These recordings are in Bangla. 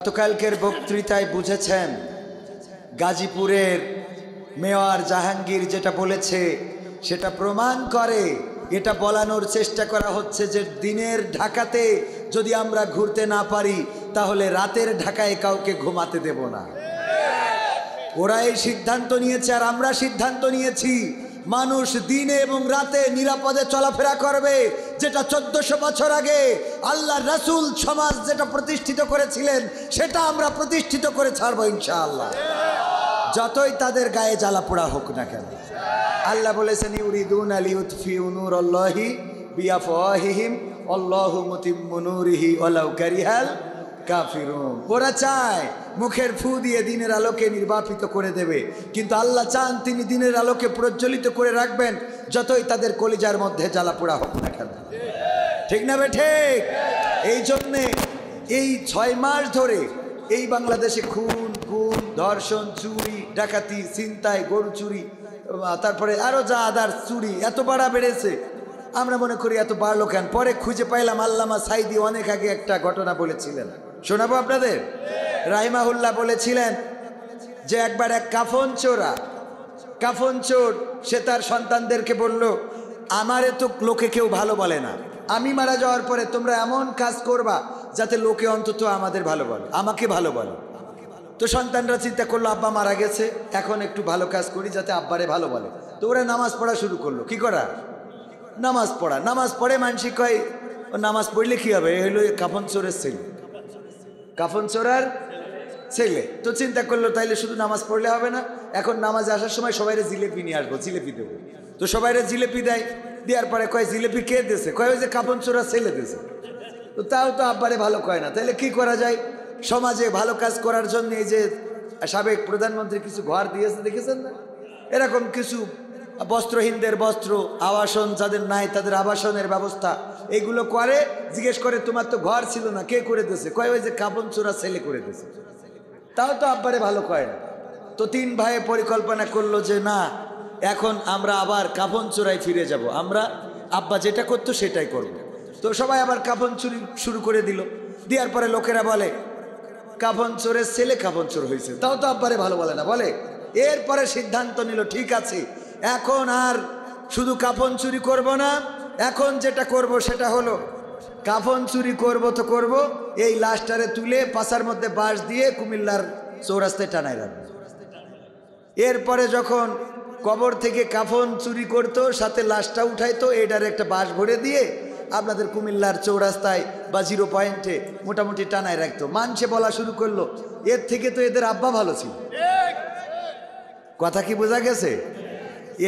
গতকালকের বক্তৃতায় বুঝেছেন গাজীপুরের মেয়র জাহাঙ্গীর যেটা বলেছে সেটা প্রমাণ করে, এটা বলানোর চেষ্টা করা হচ্ছে যে দিনের ঢাকাতে যদি আমরা ঘুরতে না পারি তাহলে রাতের ঢাকায় কাউকে ঘুমাতে দেব না। ওরা এই সিদ্ধান্ত নিয়েছে আর আমরা সিদ্ধান্ত নিয়েছি মানুষ দিনে এবং রাতে নিরাপদে চলাফেরা করবে, যেটা 1400 বছর আগে আল্লাহর রাসূল সমাজ যেটা প্রতিষ্ঠিত করেছিলেন সেটা আমরা প্রতিষ্ঠিত করে ছাড়বো ইনশাআল্লাহ, যতই তাদের গায়ে জ্বালা পোড়া হোক না কেন। আল্লাহ বলেছেন ইউরিদুনা লিউতফিউ নূরাল্লাহি বিআফওয়াহিহিম আল্লাহু মুতিম্মু নূরিহি ওয়ালাউ কারিহাল কাফিরুন। ওরা চায় মুখের ফু দিয়ে দিনের আলোকে নির্বাপিত করে দেবে, কিন্তু আল্লাহ চান তিনি দিনের আলোকে প্রজ্বলিত করে রাখবেন যতই তাদের কলিজার মধ্যে জ্বালা পোড়া হোক না কেন। ঠিক না বে ঠিক? এই জন্যে এই 6 মাস ধরে এই বাংলাদেশে খুন, গুম, ধর্ষণ, চুরি, ডাকাতি, ছিনতাই, গরু চুরি, তারপরে আরো যা আদার চুরি এত বাড়া বেড়েছে। আমরা মনে করি এত বাড়লো কেন? পরে খুঁজে পাইলাম আল্লামা সাইদি অনেক আগে একটা ঘটনা বলেছিলেন, শোনাবো আপনাদের। রাহিমাহুল্লাহ বলেছিলেন যে একবার এক কাফন চোর সে তার সন্তানদেরকে বলল, আমারে তো লোকে কেউ ভালো বলে না, আমি মারা যাওয়ার পরে তোমরা এমন কাজ করবা যাতে লোকে অন্তত আমাদের ভালো বলে, আমাকে ভালো বলে। তো সন্তানরা চিন্তা করলো আব্বা মারা গেছে, এখন একটু ভালো কাজ করি যাতে আব্বারে ভালো বলে। তো ওরা নামাজ পড়া শুরু করলো। কি করা? নামাজ পড়ে মানসিক কয় ও নামাজ পড়লে কি হবে, হলো কাফন চোরের ছেলে। তো চিন্তা করলো তাইলে শুধু নামাজ পড়লে হবে না, এখন নামাজে আসার সময় সবাইরে জিলেপি নিয়ে আসবো, জিলেপি দেবো। তো সবাইরে জিলেপি দেওয়ার পরে কয় জিলেপি কে দেছে? কয় ওই যে কাফন চোরা ছেলে দেছে। তো তাও তো আব্বারে ভালো কয় না, তাইলে কি করা যায়? সমাজে ভালো কাজ করার জন্য এই যে সাবেক প্রধানমন্ত্রী কিছু ঘর দিয়েছে, দেখেছেন না? এরকম কিছু বস্ত্রহীনদের বস্ত্র, আবাসন যাদের নাই তাদের আবাসনের ব্যবস্থা, এইগুলো করে। জিজ্ঞেস করে তোমার তো ঘর ছিল না, কে করে দিয়েছে? কয় ওই যে কাফন চোরা ছেলে করে দিয়েছে। তাও তো আব্বারে ভালো কয় না। তো 3 ভাইয়ে পরিকল্পনা করলো যে না, এখন আমরা আবার কাফন চোরাই ফিরে যাব, আমরা আব্বা যেটা করতো সেটাই করব। তো সবাই আবার কাফন চুরি শুরু করে দিল। দেওয়ার পরে লোকেরা বলে কাফন চোরের ছেলে কাফন চোর হয়েছে, তাও তো আব্বারে ভালো বলে না বলে। এরপরে সিদ্ধান্ত নিল ঠিক আছে, এখন আর শুধু কাফন চুরি করব না, এখন যেটা করব সেটা হলো কাফন চুরি করব তো করব, এই লাশটারে তুলে পাছার মধ্যে বাঁশ দিয়ে কুমিল্লার চৌরাস্তায় টানাই রাখবো। এরপরে যখন কবর থেকে কাফন চুরি করতো সাথে লাশটা উঠাইতো, এটার একটা বাঁশ ভরে দিয়ে আপনাদের কুমিল্লার চৌরাস্তায় বা 0 পয়েন্টে মোটামুটি টানায় রাখতো। মানুষে বলা শুরু করলো এর থেকে তো এদের আব্বা ভালো ছিল। কথা কি বোঝা গেছে?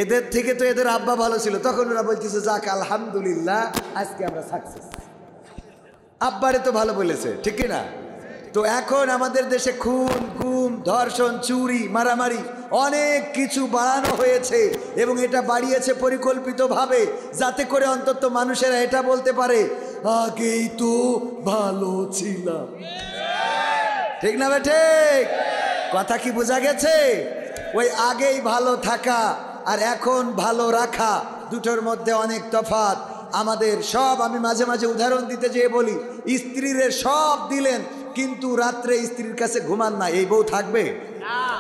এদের থেকে তো এদের আব্বা ভালো ছিল। তখন ওরা বলতেছে যাক আলহামদুলিল্লাহ, আজকে আমরা সাকসেস, আব্বারে তো ভালো বলেছে, ঠিক না? তো এখন আমাদের দেশে খুন, গুম, ধর্ষণ, চুরি, মারামারি অনেক কিছু বাড়ানো হয়েছে, এবং এটা বাড়িয়েছে পরিকল্পিতভাবে, যাতে করে অন্তত মানুষেরা এটা বলতে পারে আগেই তো ভালো ছিলাম। ঠিক না বেঠে? কথা কি বোঝা গেছে? ওই আগেই ভালো থাকা আর এখন ভালো রাখা দুটোর মধ্যে অনেক তফাৎ। আমাদের সব, আমি মাঝে মাঝে উদাহরণ দিতে যেয়ে বলি, স্ত্রীর সব দিলেন কিন্তু রাত্রে স্ত্রীর কাছে ঘুমান না, এই বউ থাকবে?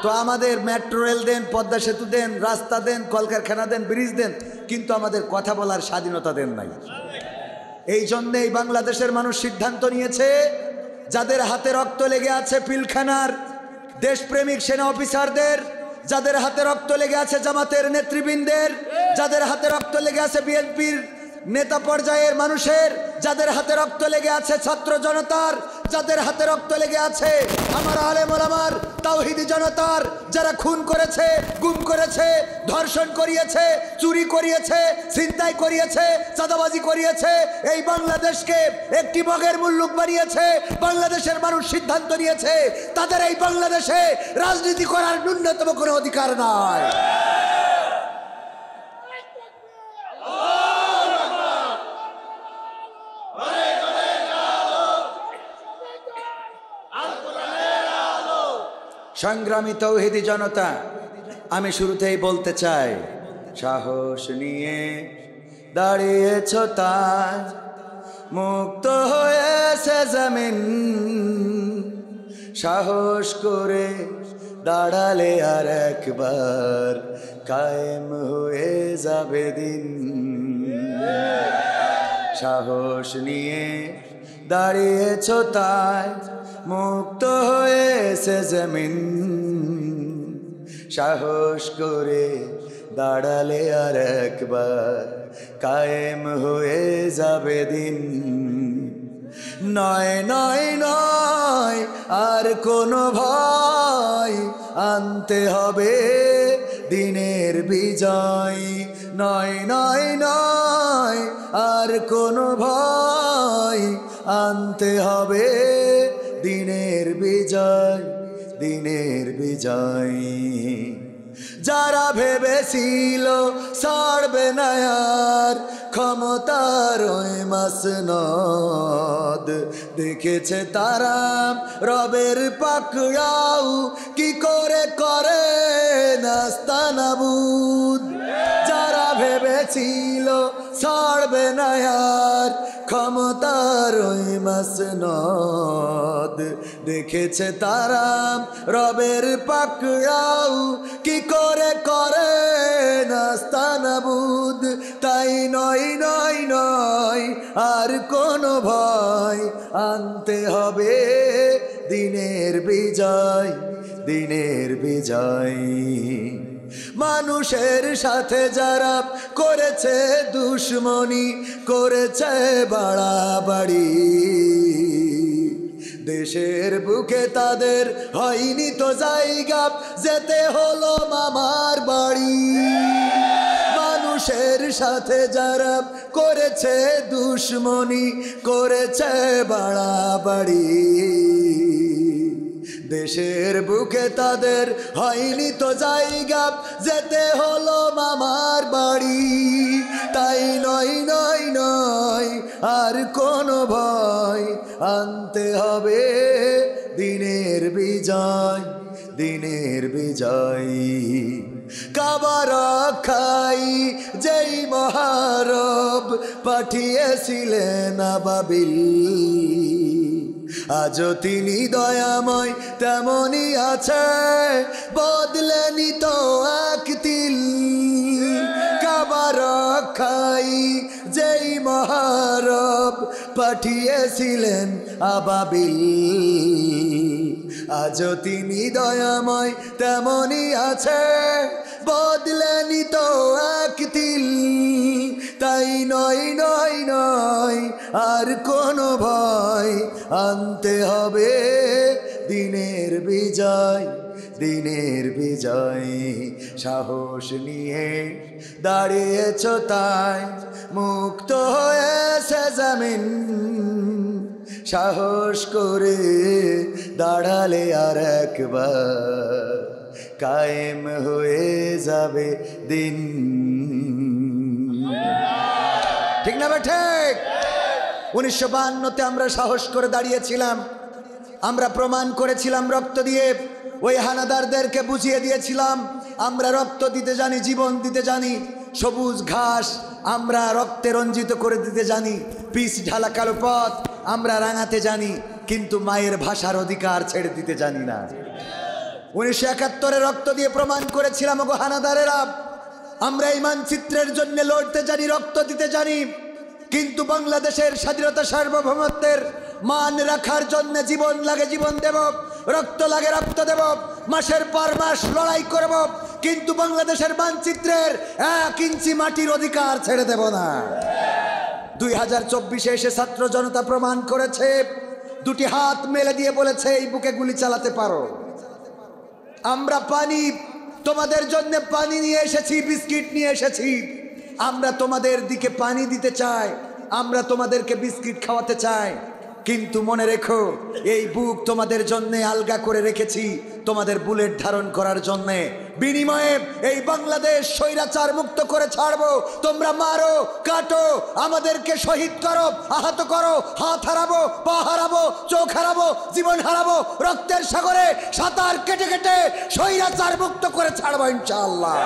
তো আমাদের মেট্রো রেল দেন, পদ্মা সেতু দেন, রাস্তা দেন, কলকারখানা দেন, ব্রিজ দেন, কিন্তু আমাদের কথা বলার স্বাধীনতা দেন নাই। এই জন্যে এই বাংলাদেশের মানুষ সিদ্ধান্ত নিয়েছে, যাদের হাতে রক্ত লেগে আছে পিলখানার দেশপ্রেমিক সেনা অফিসারদের, যাদের হাতে রক্ত লেগে আছে জামাতের নেতৃবৃন্দের, যাদের হাতে রক্ত লেগে আছে বিএনপির নেতা পর্যায়ের মানুষের, যাদের হাতে রক্ত লেগে আছে ছাত্র জনতার, যাদের হাতে রক্ত লেগে আছে আমার আলেম ওলামার তাওহীদি জনতার, যারা খুন করেছে, গুম করেছে, ধর্ষণ করিয়েছে, চুরি করিয়েছে, ছিনতাই করিয়েছে, চাঁদাবাজি করিয়েছে, এই বাংলাদেশকে একটি মগের মুল্লুক বানিয়েছে, বাংলাদেশের মানুষ সিদ্ধান্ত নিয়েছে তাদের এই বাংলাদেশে রাজনীতি করার ন্যূনতম কোনো অধিকার নাই। সংগ্রামী তৌহিদি জনতা, আমি শুরুতেই বলতে চাই, সাহস নিয়ে দাঁড়িয়েছ তাজ, মুক্ত হয়েছে জমিন, সাহস করে দাঁড়ালে আর একবার কায়েম হয়ে যাবে দিন। সাহস নিয়ে দাঁড়িয়েছ তাই মুক্ত হয়েছে জমিন। সাহস করে দাঁড়ালে আর একবার কায়েম হয়ে যাবে দিন। নয় নয় নয় আর কোনো ভয়, আনতে হবে দিনের বিজয়। নয় নয় নয় আর কোনো ভয়, আনতে হবে দিনের বিজয়, দিনের বিজয়। যারা ভেবেছিল ছাড়বে না আর ক্ষমতার ওই মাসনদ, দেখেছে তারা রবের পাকড়াও কি করে করে নাস্তানাবুদ। যারা ভেবেছিল ছাড়বে না আর ক্ষমতার ওই মাসনদ, দেখেছে তারা রবের পাকড়াও কি করে করে নাস্তানাবুদ। তাই নয় নয় নয় আর কোনো ভয়, আনতে হবে দিনের বিজয়, দিনের বিজয়। মানুষের সাথে যারা করেছে দুশ্মনী, করেছে বাড়াবাড়ি, দেশের বুকে তাদের হয়নি তো জায়গা, যেতে হলো মামার বাড়ি। মানুষের সাথে যারা করেছে দুশ্মনী, করেছে বাড়াবাড়ি, দেশের বুকে তাদের হয়নি তো জায়গা, যেতে হলো মামার বাড়ি। তাই নয় নয় নয় আর কোনো ভয়, আনতে হবে দিনের বিজয়, দিনের বিজয়। কাবা রক্ষাই যেই মহারব পাঠিয়েছিলেন আবাবিল, আজও তিনি দয়াময় তেমনই আছে, বদলেনি তো এক তিল। কাবা রক্ষাই যেই মহারব পাঠিয়েছিলেন আবাবিল, আজও তিনি দয়াময় তেমনই আছে, বদলেনি তো এক তিল। তাই নয় নয় নয় আর কোনো ভয়, আনতে হবে দিনের বিজয়, দিনের বিজয়। সাহস নিয়ে দাঁড়িয়েছ তাই মুক্ত হয়েছে জমিন। সাহস করে দাঁড়ালে আর একবার কায়েম হয়ে যাবে দিন। ঠিক না ঠিক? 1952-তে আমরা সাহস করে দাঁড়িয়েছিলাম, আমরা প্রমাণ করেছিলাম রক্ত দিয়ে, ওই হানাদারদেরকে বুঝিয়ে দিয়েছিলাম আমরা রক্ত দিতে জানি, জীবন দিতে জানি। সবুজ ঘাস আমরা রক্তে রঞ্জিত করে দিতে জানি, পিচ ঢালা কালো পথ আমরা রাঙাতে জানি, কিন্তু মায়ের ভাষার অধিকার ছেড়ে দিতে জানি না। 1971-এ রক্ত দিয়ে প্রমাণ করেছিলাম ওগো হানাদারেরা, আমরা এই মানচিত্রের জন্য লড়তে জানি, রক্ত দিতে জানি, কিন্তু বাংলাদেশের স্বাধীনতা সার্বভৌমত্বের মান রাখার জন্য জীবন লাগে জীবন দেব, রক্ত লাগে রক্ত দেব, মাসের পর মাস লড়াই করব, কিন্তু বাংলাদেশের মানচিত্রের 1 ইঞ্চি মাটির অধিকার ছেড়ে দেব না। 2024-এ এসে ছাত্র জনতা প্রমাণ করেছে, দুটি হাত মেলে দিয়ে বলেছে এই বুকে গুলি চালাতে পারো। আমরা পানি তোমাদের জন্য পানি নিয়ে এসেছি, বিস্কিট নিয়ে এসেছি, আমরা তোমাদের দিকে পানি দিতে চাই, আমরা তোমাদেরকে বিস্কিট খাওয়াতে চাই, কিন্তু মনে রেখো এই বুক তোমাদের জন্য আলগা করে রেখেছি তোমাদের বুলেট ধারণ করার জন্য। বিনিময়ে এই বাংলাদেশ স্বৈরাচার মুক্ত করে ছাড়বো। তোমরা মারো, কাটো, আমাদেরকে শহীদ করো, আহত করো, হাত হারাবো, পা হারাবো, চোখ হারাবো, জীবন হারাবো, রক্তের সাগরে সাঁতার কেটে কেটে স্বৈরাচার মুক্ত করে ছাড়বো ইনশাআল্লাহ।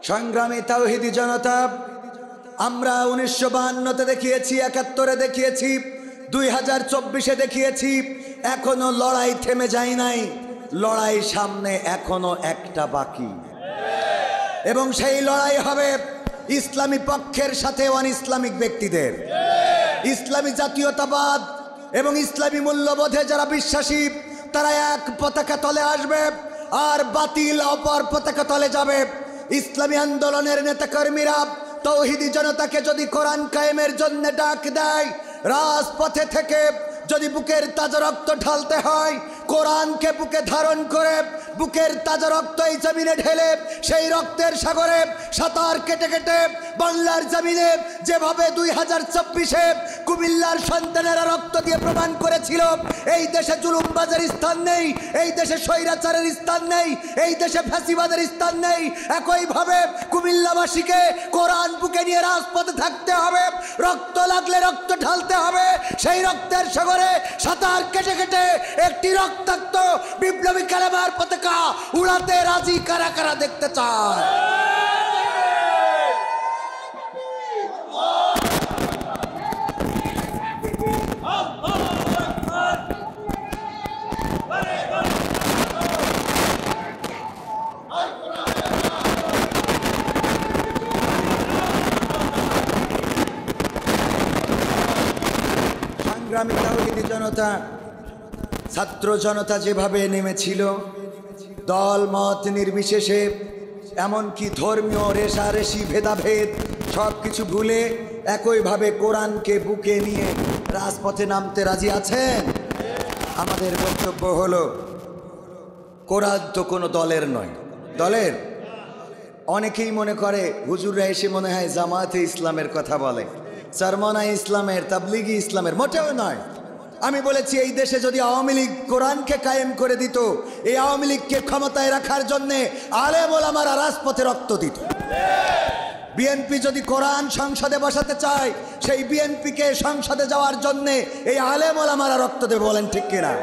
সংগ্রামী তাওহীদি জনতা, আমরা 1952-তে দেখিয়েছি, 71-এ দেখিয়েছি, 2024-এ দেখিয়েছি, এখনো লড়াই থেমে যায় নাই। লড়াই সামনে এখনো একটা বাকি, এবং সেই লড়াই হবে ইসলামী পক্ষের সাথে অন ইসলামিক ব্যক্তিদের। ইসলামী জাতীয়তাবাদ এবং ইসলামী মূল্যবোধে যারা বিশ্বাসী তারা এক পতাকা তলে আসবে, আর বাতিল অপর পতাকা তলে যাবে। ইসলামী আন্দোলনের নেতাকর্মীরা তাওহীদি জনতাকে যদি কোরআন কায়েমের জন্য ডাক দেয়, রাজপথে থেকে যদি বুকের তাজা রক্ত ঢালতে হয়, কোরআনকে বুকে ধারণ করে বুকের তাজা রক্ত এই জমিনে ঢেলে সেই রক্তের সাগরে সাঁতার কেটে কেটে বাংলার জমিনে যেভাবে 2024-এ কুমিল্লার সন্তানেরা রক্ত দিয়ে প্রমাণ করেছিল এই দেশে জুলুমবাজের স্থান নেই, এই দেশে স্বৈরাচারের স্থান নেই, এই দেশে ফ্যাসিবাদের স্থান নেই, একইভাবে কুমিল্লাবাসীকে কোরআন বুকে নিয়ে রাজপথে থাকতে হবে। রক্ত লাগলে রক্ত ঢালতে হবে, সেই রক্তের সাগরে সাঁতার কেটে কেটে একটি রক্তাক্ত বিপ্লবী কালেমার পতাকা উড়াতে রাজি কারা কারা দেখতে চায়? সংগ্রামী তাওহীদি জনতা, ছাত্র জনতা যেভাবে নেমেছিল দল মত নির্বিশেষে, এমনকি ধর্মীয় রেষারেষি ভেদাভেদ সব কিছু ভুলে একইভাবে কোরআনকে বুকে নিয়ে রাজপথে নামতে রাজি আছেন? আমাদের বক্তব্য হলো, কোরআন তো কোনো দলের নয়। দলের অনেকেই মনে করে হুজুররা এসে মনে হয় জামাতে ইসলামের কথা বলে, চরমনাই ইসলামের, তাবলিগি ইসলামের, মোটেও নয়। আমি বলেছি এই দেশে যদি আওয়ামী লীগ কোরআনকে কায়েম করে দিত, এই আওয়ামী লীগকে ক্ষমতায় রাখার জন্য আলেম ওলামারা রাজপথে রক্ত দিত। বিএনপি যদি কোরআন সংসদে বসাতে চায়, সেই বিএনপিকে সংসদে যাওয়ার জন্য এই আলেম ওলামারা রক্ত দেবে, বলেন ঠিক কিনা?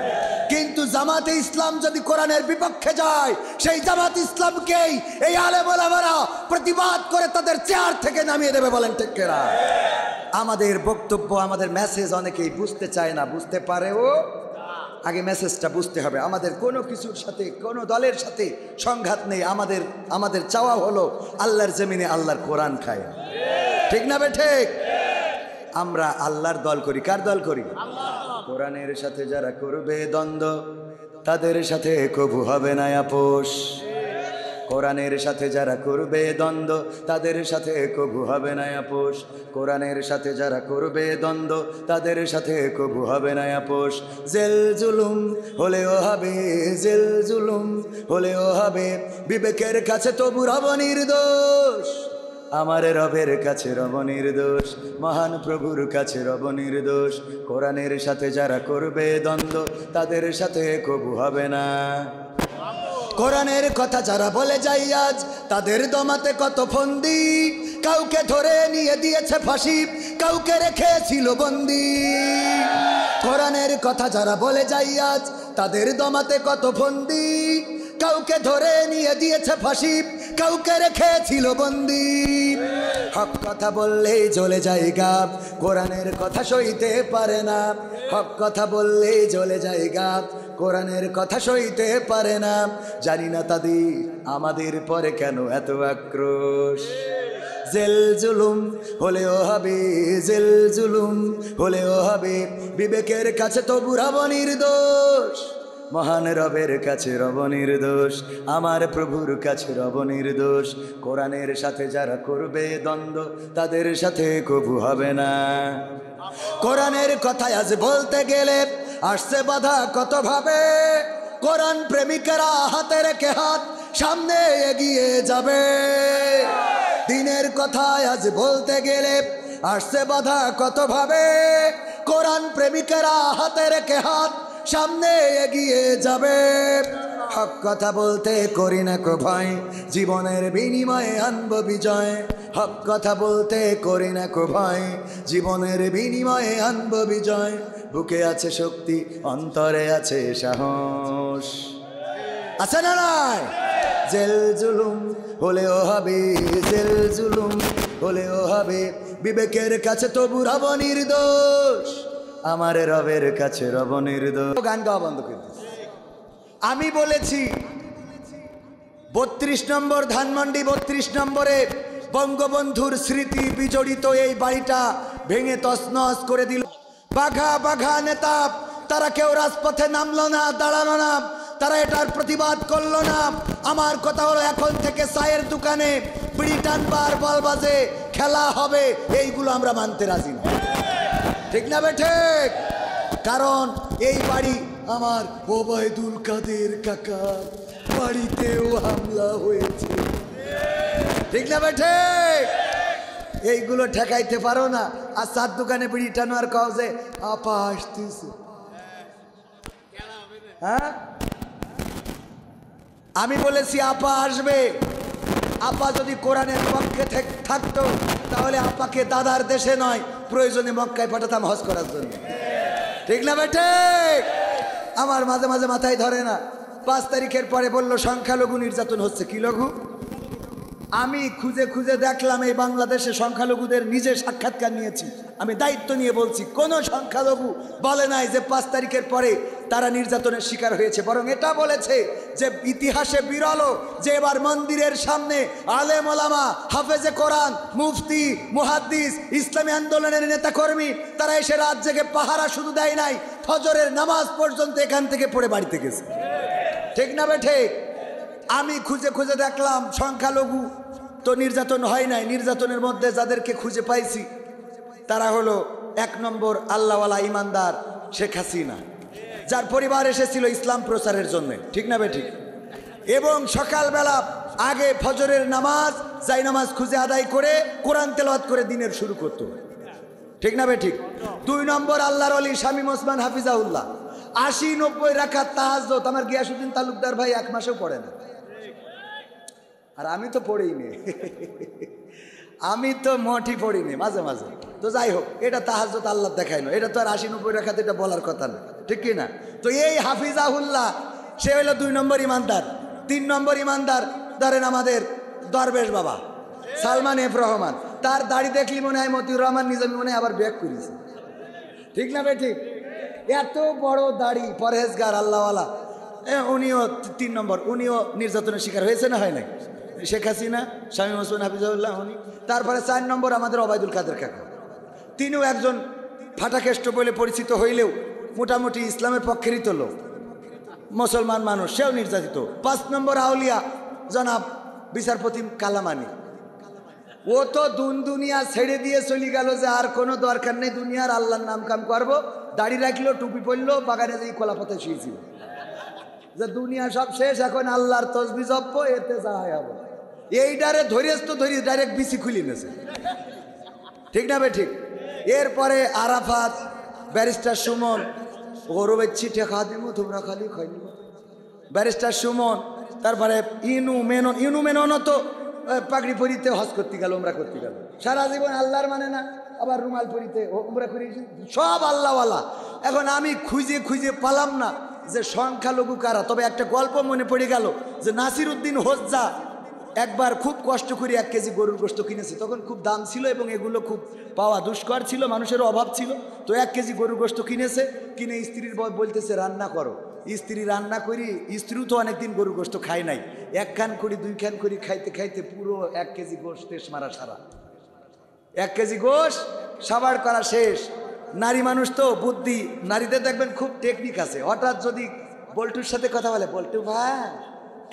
কিন্তু জামাতে ইসলাম যদি কোরআনের বিপক্ষে যায়, সেই জামাত ইসলামকেই এই আলেম ওলামারা প্রতিবাদ করে তাদের চেয়ার থেকে নামিয়ে দেবে, বলেন ঠিক কিনা? আমাদের বক্তব্য, আমাদের মেসেজ অনেকেই বুঝতে চায় না, বুঝতে পারেও। আগে মেসেজটা বুঝতে হবে। আমাদের কোনো কিছুর সাথে, কোনো দলের সাথে সংঘাত নেই। আমাদের চাওয়া হলো আল্লাহর জমিনে আল্লাহর কোরআন খায়, ঠিক না বে ঠিক? আমরা আল্লাহর দল করি। কার দল করি? কোরআনের সাথে যারা করবে দ্বন্দ্ব তাদের সাথে কবু হবে না আপোষ। কোরআনের সাথে যারা করবে দ্বন্দ্ব তাদের সাথে কবু হবে না আপোষ। কোরআনের সাথে যারা করবে দ্বন্দ্ব তাদের সাথে কবু হবে না আপোষ। জেল জুলুম হলেও হবে, জেল জুলুম হলেও হবে, বিবেকের কাছে তবু রব নির্দোষ। আমার রবের কাছে রব নির্দোষ, মহান প্রভুর কাছে রব নির্দোষ। কোরআনের সাথে যারা করবে দ্বন্দ্ব তাদের সাথে কবু হবে না। কোরআনের কথা যারা বলে যাই আজ তাদের দমাতে কত ফন্দি, কাউকে ধরে নিয়ে দিয়েছে ফাঁসি, কাউকে রেখেছিল বন্দি। কোরআনের কথা যারা বলে যাই আজ তাদের দমাতে কত ফন্দি, কাউকে ধরে নিয়ে দিয়েছে ফাঁসি, কাউকে রেখেছিল বন্দি। হক কথা বললেই জ্বলে যায় গাব, কোরআনের কথা সইতে পারে না। হক কথা বললেই জ্বলে যায় গাব, কোরআনের কথা সইতে পারে না। জানি না তাদের আমাদের পরে কেন এত আক্রোশ। জেল জুলুম হলেও হবে, জেল জুলুম হলেও হবে, বিবেকের কাছে তবু রব নির্দোষ। মহান রবের কাছে রব নির্দোষ, আমার প্রভুর কাছে রব নির্দোষ। কোরআনের সাথে যারা করবে দ্বন্দ্ব তাদের সাথে কবু হবে না। কোরআনের কথা আজ বলতে গেলে আসছে বাধা কত ভাবে, কোরআন প্রেমিকেরা হাতে রেখে হাত সামনে এগিয়ে যাবে। দিনের কথা আজ বলতে গেলে আসছে বাধা কত ভাবে, কোরআন প্রেমিকেরা হাতে রেখে হাত সামনে এগিয়ে যাবে। হক কথা বলতে করি না কো ভয়, জীবনের বিনিময়ে আনব বিজয়। হক কথা বলতে করি না কো ভয়, জীবনের বিনিময়ে আনব বিজয়। বুকে আছে শক্তি, অন্তরে আছে সাহস, আছে না নাই? জেল জুলুম হলেও হবে, জেল জুলুম হলেও হবে, বিবেকের কাছে তবু রব নির্দোষ, আমার রবের কাছে রব নির্দোষ। গান গাওয়া বন্ধ করে দিস। আমি বলেছি 32 নম্বর ধানমন্ডি 32 নম্বরে বঙ্গবন্ধুর স্মৃতি বিজড়িত এই বাড়িটা ভেঙে তছনছ করে দিল। বাঘা বাঘা নেতা তারা কেউ রাজপথে নামলো না, দাঁড়ালো না, তারা এটার প্রতিবাদ করলো না। আমার কথা হলো এখন থেকে চায়ের দোকানে বিড়ি টানবার বল বাজে খেলা হবে, এইগুলো আমরা মানতে রাজি না, ঠিক না বেঠিক? কারণ এই বাড়ি আমার ওবায়দুল কাদের কাকার বাড়িতেও হামলা হয়েছে, ঠিক না বেঠিক? এইগুলো ঠেকাইতে পারো না। আর চার দোকানে বিড়ি টানো আর কাউ যে আপা আসতেছে, হ্যাঁ আমি বলেছি আপা আসবে। আপা যদি কোরআনের পক্ষে থাকতো তাহলে আপাকে দাদার দেশে নয় প্রয়োজনে মক্কায় পাঠাতাম হজ করার জন্য, ঠিক না বেটে? আমার মাঝে মাঝে মাথায় ধরে না। 5 তারিখের পরে বলল সংখ্যালঘু নির্যাতন হচ্ছে। কি লঘু? আমি খুঁজে খুঁজে দেখলাম এই বাংলাদেশে সংখ্যালঘুদের নিজে সাক্ষাৎকার নিয়েছি, আমি দায়িত্ব নিয়ে বলছি কোন সংখ্যালঘু বলে নাই যে 5 তারিখের পরে তারা নির্যাতনের শিকার হয়েছে। বরং এটা বলেছে যে ইতিহাসে বিরল যে এবার মন্দিরের সামনে আলেম ওলামা, হাফেজে কোরআন, মুফতি, মুহাদ্দিস, ইসলামী আন্দোলনের নেতাকর্মী তারা এসে রাত জেগে পাহারা শুধু দেয় নাই, ফজরের নামাজ পর্যন্ত এখান থেকে পড়ে বাড়িতে গেছে, ঠিক না বেঠে? আমি খুঁজে খুঁজে দেখলাম সংখ্যালঘু তো নির্যাতন হয় নাই। নির্যাতনের মধ্যে যাদেরকে খুঁজে পাইছি তারা হলো 1 নম্বর আল্লাহওয়ালা ইমানদার শেখ হাসিনা, যার পরিবার এসেছিল ইসলাম প্রচারের জন্য, ঠিক না বেঠিক? এবং সকালবেলা আগে ফজরের নামাজ যাই নামাজ খুঁজে আদায় করে কোরআন তেলাওয়াত করে দিনের শুরু করত, ঠিক না বেঠিক? 2 নম্বর আল্লাহর ওলি শামীম ওসমান হাফিজাউল্লাহ 80-90 রাকাত তাহাজ্জুদ আমার গিয়াসউদ্দিন তালুকদার ভাই 1 মাসেও পড়ে না, আর আমি তো পড়িনি, আমি তো মোটই পড়িনি, মাঝে মাঝে। তো যাই হোক, এটা তাহাজ্জুদ আল্লাহ দেখায় না, এটা তো আর 80-90 রাকাত এটা বলার কথা না, ঠিক কি না? তো এই হাফিজাহুল্লাহ সে হলো 2 নম্বর ইমানদার। 3 নম্বর ইমানদার ধরেন আমাদের দরবেশ বাবা সালমান এফ রহমান, তার দাড়ি দেখলি মনে হয় মতিউর রহমান নিজামী মনে হয় আবার ব্যাক করেছে, ঠিক না ভাই? ঠিক। এত বড় দাড়ি, পরহেজগার, আল্লাহওয়ালা, উনিও 3 নম্বর, উনিও নির্যাতনের শিকার হয়েছে না হয় নাই? শেখ হাসিনা, শামীম ওসমান হাফিজাউল্লাহ উনি। তারপরে 4 নম্বর আমাদের ওবায়দুল কাদের কাকা, তিনিও একজন ফাটাকেষ্ট বলে পরিচিত হইলেও মোটামুটি ইসলামের পক্ষেরই তো লোক, মুসলমান মানুষ, সেও নির্যাতিত। 5 নম্বর আউলিয়া জনাব বিচারপতি কালামানি, ও তো দুনিয়া ছেড়ে দিয়ে চলে গেল যে আর কোনো দরকার নেই দুনিয়ার, আল্লাহর নাম কাম করবো, দাড়ি রাখলো, টুপি পরলো, বাগানে যেই কলা পাতায় শুয়েছিল যে দুনিয়া সব শেষ, এখন আল্লাহর তসবি জপ্প, এতে যা হয় হবে। এইটারে ধরিস তো ধরিস, ডাইরেক্ট বিসি খুলি নেছে, ঠিক না বে ঠিক? এরপরে আরাফাত, ব্যারিস্টার সুমন, গৌরবের চিঠে খা দিব তোমরা খালি খাই দিব, ব্যারিস্টার সুমন। তারপরে ইনু মেনন তো পাগড়ি পরিতে হজ করতে গেল, উমরা করতে গেল, সারা জীবন আল্লাহর মানে না, আবার রুমাল পরিতে উমরা করেছি, সব আল্লাহওয়ালা। এখন আমি খুঁজে খুঁজে পালাম না যে সংখ্যালঘু কারা। তবে একটা গল্প মনে পড়ে গেল যে নাসির উদ্দিন হোজ্জা একবার খুব কষ্ট করে 1 কেজি গরুর গোশত কিনেছে, তখন খুব দাম ছিল এবং এগুলো খুব পাওয়া দুষ্কর ছিল, মানুষেরও অভাব ছিল। তো 1 কেজি গরুর গোশত কিনেছে, কিনে স্ত্রীর বলতেছে রান্না করো। স্ত্রী রান্না করি, স্ত্রীও তো অনেকদিন গরুর গোশত খায় নাই, 1 খান করি 2 খান করি খাইতে খাইতে পুরো 1 কেজি গোশত শেষ মারা সারা, 1 কেজি গোশত সাবাড় করা শেষ। নারী মানুষ তো বুদ্ধি, নারীদের দেখবেন খুব টেকনিক আছে। হঠাৎ যদি বল্টুর সাথে কথা বলে, বল্টু ভাই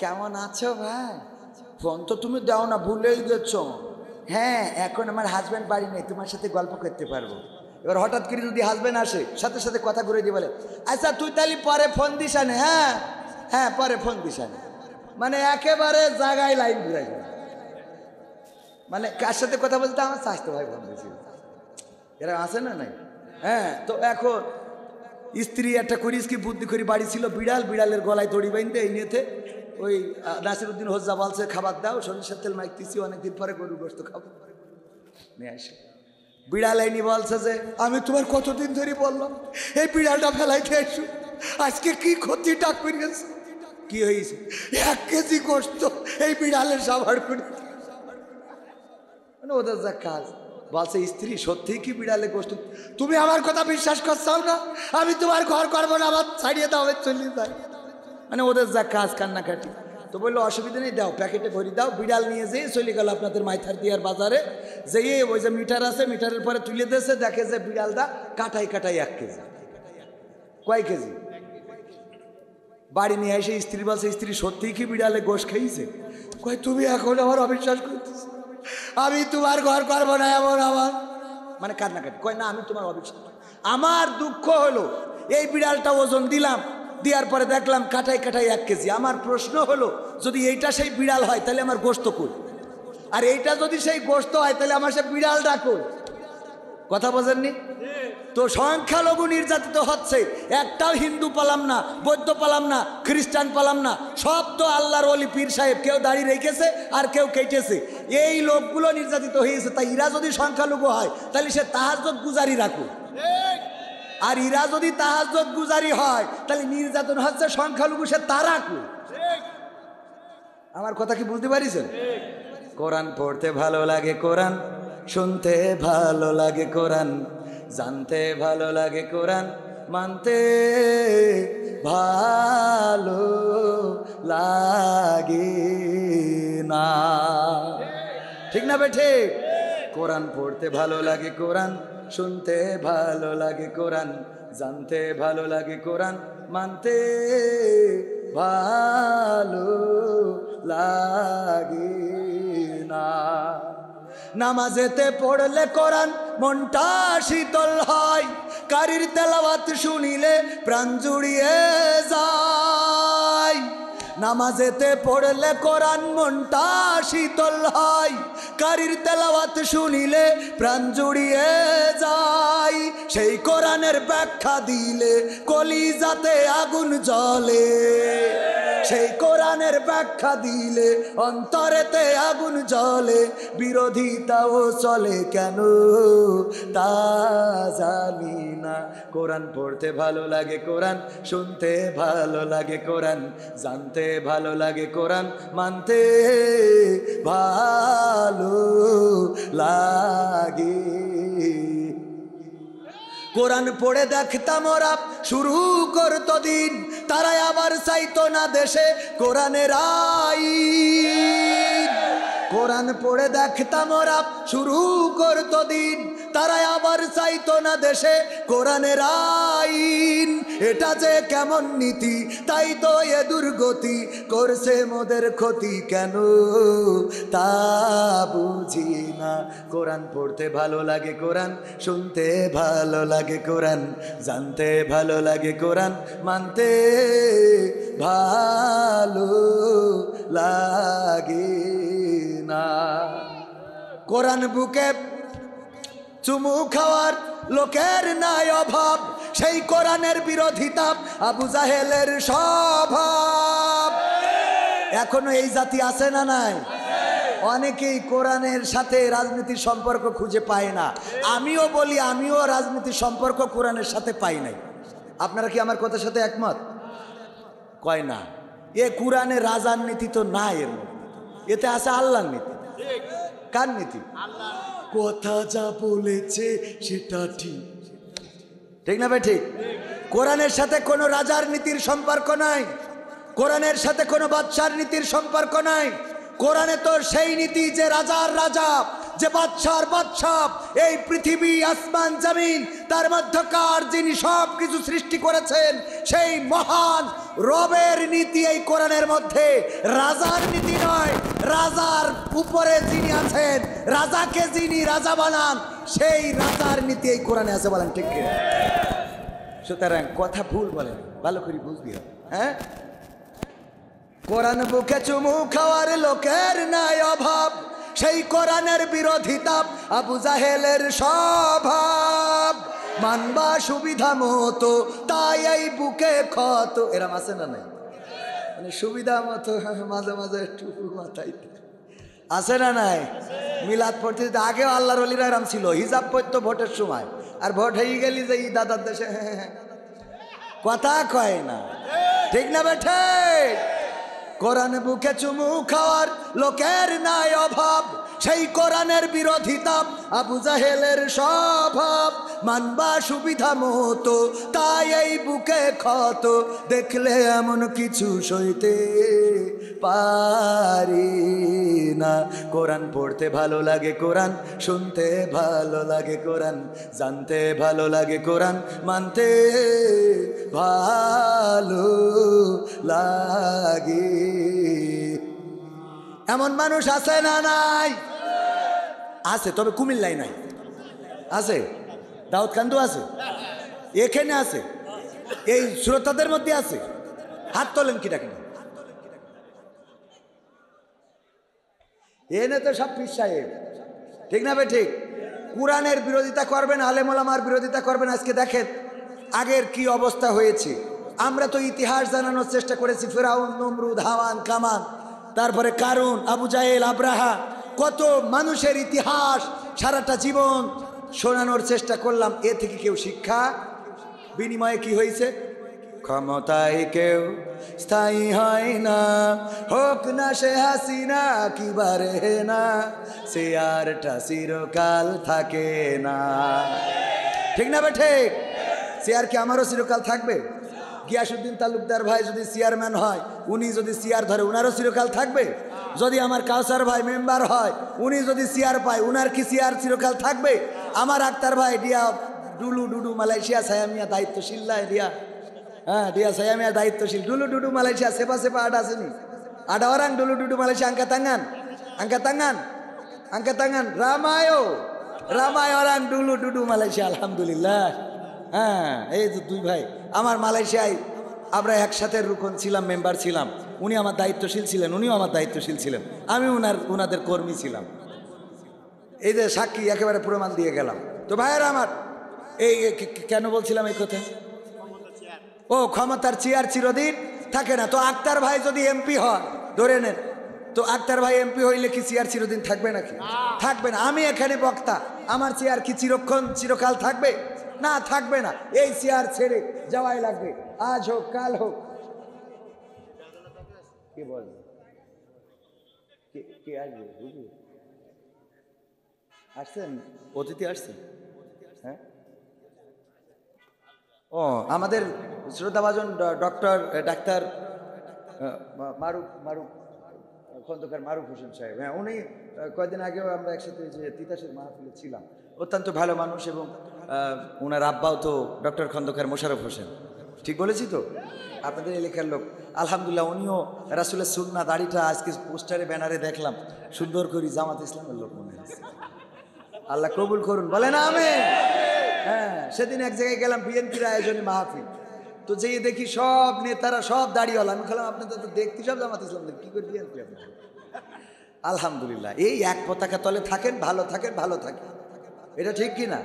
কেমন আছো ভাই, ফোন তো তুমি দাও না, ভুলেই গেছো। হ্যাঁ এখন আমার হাজব্যান্ড বাড়ি নেই, তোমার সাথে গল্প করতে পারবো। এবার হঠাৎ করে যদি হাজব্যান্ড আসে, সাথে সাথে কথা ঘুরে দিয়ে বলে, আচ্ছা তুই তাহলে পরে ফোন দিস আনে। হ্যাঁ হ্যাঁ পরে ফোন দিস আনে, মানে একেবারে জায়গায় লাইন ঘুরাই যায়। মানে কার সাথে কথা বলতে, আমার স্বাস্থ্য ভাই ফোন দিয়েছিল, এরা আসে না নাই? হ্যাঁ তো এখন স্ত্রী একটা করিস কি বুদ্ধি করি, বাড়ি ছিল বিড়াল, বিড়ালের গলায় দড়ি বাইন্দে এই নিয়েতে ওই নাসির উদ্দিন হোজ্জা বলছে খাবার দাও, সরিষার তেল মাইতেছি, অনেকদিন পরে গরুর গোশত খাবো, নিয়ে আসে। বিড়াল আইনি বলছে যে আমি তোমার কতদিন ধরে বললাম এই বিড়ালটা ফেলাইতে এসো, আজকে কি ক্ষতিটা করে গেছে। কি হয়েছে? 1 কেজি গোশত এই বিড়ালের সাবার করে মানে ওদের যা কাজ বলছে স্ত্রী সত্যি কি বিড়ালে গোষ্ঠ তুমি আমার কথা বিশ্বাস করছাও না আমি তোমার ঘর করবো না আমার ছাড়িয়ে দাও চলিয়ে যাই মানে ওদের যা কাজ কান্নাকাটি তো বললো অসুবিধা নেই দাও প্যাকেটে ভরি দাও বিড়াল নিয়ে যেয়ে চলে গেল আপনাদের মাইথার দিয়ার বাজারে যেয়ে ওই যে মিটার আছে মিটারের পরে তুলে দিয়েছে দেখে যে বিড়ালটা কাটাই কাটাই 1 কেজি কয় কেজি বাড়ি নিয়ে এসে স্ত্রী বলছে স্ত্রী সত্যিই কি বিড়ালে গোশ খেয়েছে কয় তুমি এখন আমার অবিশ্বাস করতেছ আমি তোমার ঘর করবো না এমন আমার মানে কান্নাকাটি কয় না আমি তোমার অবিশ্বাস আমার দুঃখ হলো এই বিড়ালটা ওজন দিলাম দেওয়ার পরে দেখলাম কাটাই কাটাই 1 কেজি আমার প্রশ্ন হলো যদি এইটা সেই বিড়াল হয় তাহলে আমার গোশত কই আর এইটা যদি সেই গোশত হয় তাহলে আমার সে বিড়ালটা কই কথা বোঝেননি তো সংখ্যালঘু নির্যাতিত হচ্ছে একটাও হিন্দু পালাম না বৌদ্ধ পালাম না খ্রিস্টান পালাম না সব তো আল্লাহর ওলি পীর সাহেব কেউ দাড়ি রেখেছে আর কেউ কেটেছে এই লোকগুলো নির্যাতিত হয়েছে তাই এরা যদি সংখ্যালঘু হয় তাহলে সে তাহাজ্জুদ গুজারি রাখুক আর এরা যদি তাহাজ্জুদ গুজারি হয় তাহলে নির্যাতন হচ্ছে সংখ্যালঘু সে তা রাখুক আমার কথা কি বুঝতে পারিছেন কোরআন পড়তে ভালো লাগে কোরআন শুনতে ভালো লাগে কোরআন জানতে ভালো লাগে কোরআন মানতে ভালো লাগে না ঠিক না বেঠে কোরআন পড়তে ভালো লাগে কোরআন শুনতে ভালো লাগে কোরআন জানতে ভালো লাগে কোরআন মানতে ভালো লাগে না নামাজেতে পড়লে কোরআন মনটা শীতল হয় কারির তেলাওয়াত শুনিলে প্রাণ জুড়িয়ে যায় নামাজেতে পড়লে কোরআন মনটা শীতল হয় কারির তেলাওয়াত শুনিলে প্রাণ জুড়িয়ে যায় সেই কোরআনের ব্যাখ্যা দিলে কলিজাতে আগুন জ্বলে সেই কোরআনের ব্যাখ্যা দিলে অন্তরেতে আগুন জ্বলে বিরোধিতাও চলে কেন তা জানি না কোরআন পড়তে ভালো লাগে কোরআন শুনতে ভালো লাগে কোরআন জানতে ভালো লাগে কোরআন মানতে ভালো লাগে কোরআন পড়ে দেখতাম ওরা শুরু করতো দিন তারাই আবার চাইতো না দেশে কোরআনের আইন কোরআন পড়ে দেখতাম ওরা শুরু করতো দিন তারাই আবার চাইতো না দেশে কোরআনের আইন এটা যে কেমন নীতি তাই তো এ দুর্গতি করছে মোদের ক্ষতি কেন তা বুঝি না কোরআন পড়তে ভালো লাগে কোরআন শুনতে ভালো লাগে কোরআন জানতে ভালো লাগে কোরআন মানতে ভালো লাগে না কোরআন বুকে চুমু খাওয়ার লোকের নাই অভাব সেই কোরআনের বিরোধিতা আবু জাহেলের স্বভাব এখনো এই জাতি আছে না নাই অনেকেই কোরআনের সাথে রাজনীতির সম্পর্ক খুঁজে পায় না আমিও বলি আমিও রাজনীতির সম্পর্ক কোরআনের সাথে পাই নাই আপনারা কি আমার কথার সাথে একমত কয় না এ কোরআনে রাজার নীতি তো না এর মধ্যে এতে আছে আল্লাহর নীতি কার নীতি কথা যা বলেছে সেটা ঠিক ঠিক না ভাই ঠিক কোরআনের সাথে কোনো রাজার নীতির সম্পর্ক নাই কোরআনের সাথে কোনো বাদশার নীতির সম্পর্ক নাই কোরআনে তো সেই নীতি যে রাজার রাজা যে বাদশার বাদশা এই পৃথিবী আসমান জমিন তার মধ্যকার যিনি সব কিছু সৃষ্টি করেছেন সেই মহান রবের নীতি এই কোরআনের মধ্যে রাজার নীতি নয় রাজার উপরে যিনি আছেন রাজাকে যিনি রাজা বানান সেই রাজার নীতি এই কোরআনে আছে বলেন ঠিক কি সুতরাং কথা ভুল বলেন ভালো করে বুঝবি হ্যাঁ কোরআন বুকে চুমু খাওয়ার লোকের নাই অভাব সেই কোরআনের বিরোধিতা আবু জাহেলের স্বভাব মানবা সুবিধা মতো তাই এই বুকে ক্ষত এরম আছে না নাই মানে সুবিধা মতো মাঝে মাঝে একটু মাথায় আছে না নাই মিলাদ পড়তে আগেও আল্লাহর ওলিরা এরম ছিল হিজাব পড়তো ভোটের সময় আর ভোট হয়ে গেলি যে এই দাদার দেশে কথা কয় না ঠিক না বেঠে কোরআন বুকে চুমু খাওয়ার লোকের নাই অভাব, সেই কোরআনের বিরোধিতা আবু জাহেলের স্বভাব। মানবা সুবিধা মতো তাই এই বুকে ক্ষত, দেখলে এমন কিছু সইতে পারি না। কোরআন পড়তে ভালো লাগে, কোরআন শুনতে ভালো লাগে, কোরআন জানতে ভালো লাগে, কোরআন মানতে ভালো লাগে। এমন মানুষ আছে না নাই? আছে, তবে কুমিল্লায় নাই। আছে, দাউদকান্দু আছে, এখানে আছে, এই শ্রোতাদের মধ্যে আছে। হাত তোলেন কি ডাকেন? এনে তো সব পীর সাহেব, ঠিক না বে ঠিক? কোরআনের বিরোধিতা করবেন, আলেম ওলামার বিরোধিতা করবেন। আজকে দেখেন আগের কি অবস্থা হয়েছে। আমরা তো ইতিহাস জানানোর চেষ্টা করেছি, ফিরাউন, নমরুদ, হামান, কামান, তারপরে কারুন, আবু জাহেল, আব্রাহা, কত মানুষের ইতিহাস সারাটা জীবন শোনানোর চেষ্টা করলাম। এ থেকে কেউ শিক্ষা বিনিময়ে কি হয়েছে? ক্ষমতায় কেউ স্থায়ী হয় না, হোক না সে হাসিনা কি বারে না, সে আরটা চিরকাল থাকে না। ঠিক না বে ঠিক? চেয়ার কি আমারও চিরকাল থাকবে? গিয়াসউদ্দিন তালুকদার ভাই যদি চেয়ারম্যান হয়, উনি যদি চেয়ার ধরে, উনারও চিরকাল থাকবে? যদি আমার কাউসার ভাই মেম্বার হয়, উনি যদি চেয়ার পায়, উনার কি চেয়ার চিরকাল থাকবে? আমার আক্তার ভাই ডিয়া ডুলু ডুডু মালয়েশিয়া সায়ামিয়া দায়িত্বশীল দিয়া, হ্যাঁ দিয়া সায়ামিয়া দায়িত্বশীল, ডুলু ডুডু মালয়েশিয়া সেপা সেপা আডা আসেনি, আডা orang ডুলু ডুডু Malaysia angkat tangan, angkat tangan, angkat tangan, ramai orang ডুলু ডুডু মালয়েশিয়া, আলহামদুলিল্লাহ। হ্যাঁ, এই তো দুই ভাই আমার মালয়েশিয়ায়, আমরা একসাথে রুকন ছিলাম, মেম্বার ছিলাম। উনি আমার দায়িত্বশীল ছিলেন, উনিও আমার দায়িত্বশীল ছিলেন, আমি ওনাদের কর্মী ছিলাম। এই যে সাক্ষী একেবারে প্রমাণ দিয়ে গেলাম। তো ভাইয়েরা আমার, এই কেন বলছিলাম এই কথা? ও, ক্ষমতার চেয়ার চিরদিন থাকে না। তো আক্তার ভাই যদি এমপি হয়, ধরে নেন, তো আক্তার ভাই এমপি হইলে কি চেয়ার চিরদিন থাকবে নাকি? থাকবে না। আমি এখানে বক্তা, আমার চেয়ার কি চিরকাল থাকবে? না, থাকবে না। এই চেয়ার ছেড়ে যাওয়াই লাগবে, আজ হোক কাল হোক। কি বল, কে আসবে? আসছেন, অতিথি আসছেন? হ্যাঁ, ও আমাদের শ্রদ্ধাভাজন ডাক্তার মারুফ খন্দকার, মারুফ হোসেন সাহেব। হ্যাঁ, উনি কয়েকদিন আগেও আমরা একসাথে যে তিতাসের মাহফিলে ছিলাম। অত্যন্ত ভালো মানুষ, এবং ওনার আব্বাও তো ডক্টর খন্দকার মোশাররফ হোসেন। ঠিক বলেছি তো? আপনাদের এলাকার লোক। আলহামদুলিল্লাহ, উনিও রাসূলের সুন্নাহ দাড়িটা আজকে পোস্টারে ব্যানারে দেখলাম, সুন্দর করে জামাত ইসলামের লোক মনে হচ্ছে। আল্লাহ কবুল করুন, বলেন আমিন। হ্যাঁ, সেদিন এক জায়গায় গেলাম, বিএনপির আয়োজনে মাহফিল। তো যেয়ে দেখি সব নেতারা, সব দাড়িওয়ালা। আমি খেলাম, আপনাদের তো দেখতে সব জামাত ইসলাম, কি করে বিএনপি? আলহামদুলিল্লাহ, এই এক পতাকা তলে থাকেন, ভালো থাকেন, ভালো থাকেন। এটা ঠিক কি না?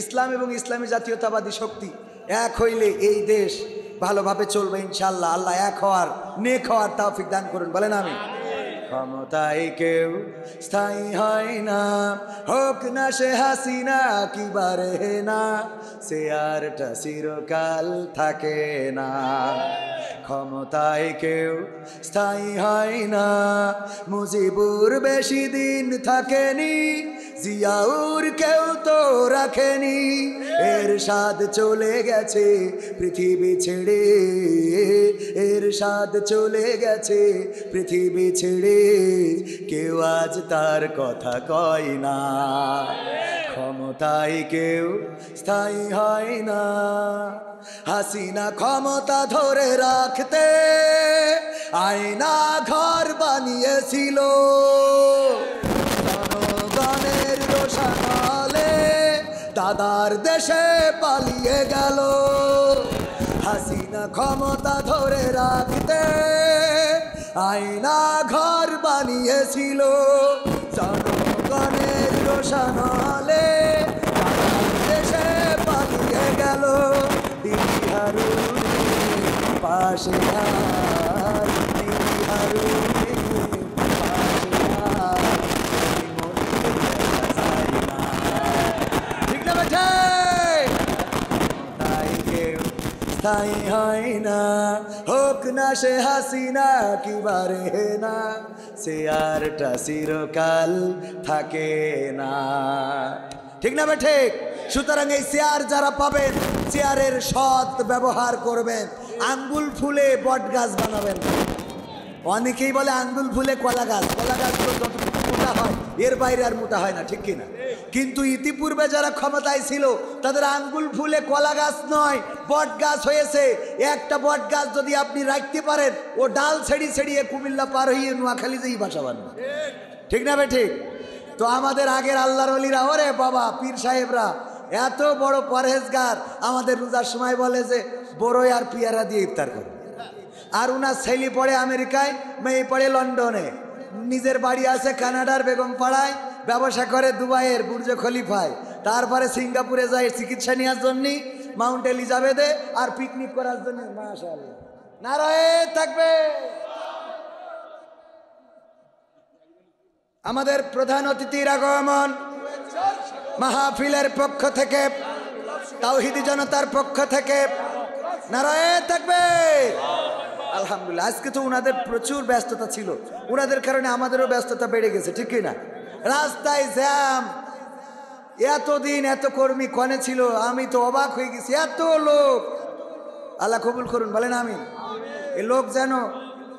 ইসলাম এবং ইসলামী জাতীয়তাবাদী শক্তি এক হইলে এই দেশ ভালোভাবে চলবে ইনশাআল্লাহ। আল্লাহ এক হওয়ার, নেক হওয়ার তৌফিক দান করুন, বলেন আমিন। ক্ষমতায় কেউ স্থায়ী হয় না, হোক না সে হাসিনা কি বারে না, সে আরটা চিরকাল থাকে না। ক্ষমতায় কেউ স্থায়ী হয় না, মুজিবুর বেশি দিন থাকেনি, জিয়াউর কেউ তো রাখেনি, এরশাদ চলে গেছে পৃথিবী ছেড়ে, এরশাদ চলে গেছে পৃথিবী ছেড়ে, কেউ আজ তার কথা কয় না। ক্ষমতায় কেউ স্থায়ী হয় না, হাসিনা ক্ষমতা ধরে রাখতে আয়না ঘর বানিয়েছিল, জনগণের রোষানলে দাদার দেশে পালিয়ে গেল। হাসিনা ক্ষমতা ধরে রাখতে আয়না ঘর বানিয়েছিল, জনগণের রোষানলে দাদার দেশে পালিয়ে গেল। পাশে স্থায়ী হয় না, হোক না সে হাসিনা কিবারে না, চেয়ারটা চিরকাল থাকে না। ঠিক না বে ঠিক? সুতরাং এই চেয়ার যারা পাবেন, চেয়ারের সৎ ব্যবহার করবেন। আঙ্গুল ফুলে বট গাছ বানাবেন। অনেকেই বলে আঙ্গুল ফুলে কলা গাছ, কলা গাছ তো যতটুকু মোটা হয় এর বাইরে আর মোটা হয় না, ঠিক কিনা? কিন্তু ইতিপূর্বে যারা ক্ষমতায় ছিল তাদের আঙ্গুল ফুলে কলা গাছ নয়, বট গাছ হয়েছে। একটা বট গাছ যদি আপনি রাখতে পারেন, ও ডাল ছেড়ি ছেড়িয়ে কুমিল্লা পার হইয়ে নোয়াখালী যেই বাসা বানবে। ঠিক না বে ঠিক? তো আমাদের আগের আল্লাহর ওলিরা, ওরে বাবা পীর সাহেবরা এত বড় পরহেজগার, আমাদের রোজার সময় বলে যে বড়ই আর পিয়ারা দিয়ে ইফতার করে। আর উনার ছেলে পড়ে আমেরিকায়, মেয়ে পড়ে লন্ডনে, নিজের বাড়ি আছে কানাডার বেগম পাড়ায়, ব্যবসা করে দুবাইয়ের বুর্জ খলিফায়, তারপরে সিঙ্গাপুরে যায় চিকিৎসা নেওয়ার জন্য, মাউন্ট এলিজাবেথে, আর পিকনিক করার জন্য। মাশাআল্লাহ, নারায়ে তাকবীর। আমাদের প্রধান অতিথির আগমন মাহফিলের পক্ষ থেকে, তাওহীদি জনতার পক্ষ থেকে নারায়ে তাকবীর। আলহামদুলিল্লাহ। আজকে তো উনাদের প্রচুর ব্যস্ততা ছিল, উনাদের কারণে আমাদেরও ব্যস্ততা বেড়ে গেছে, ঠিক কি না? রাস্তায় জ্যাম, এতদিন এত কর্মী কনে ছিল, আমি তো অবাক হয়ে গেছি, এত লোক। আল্লাহ কবুল করুন, বলেন আমিন। এই লোক যেন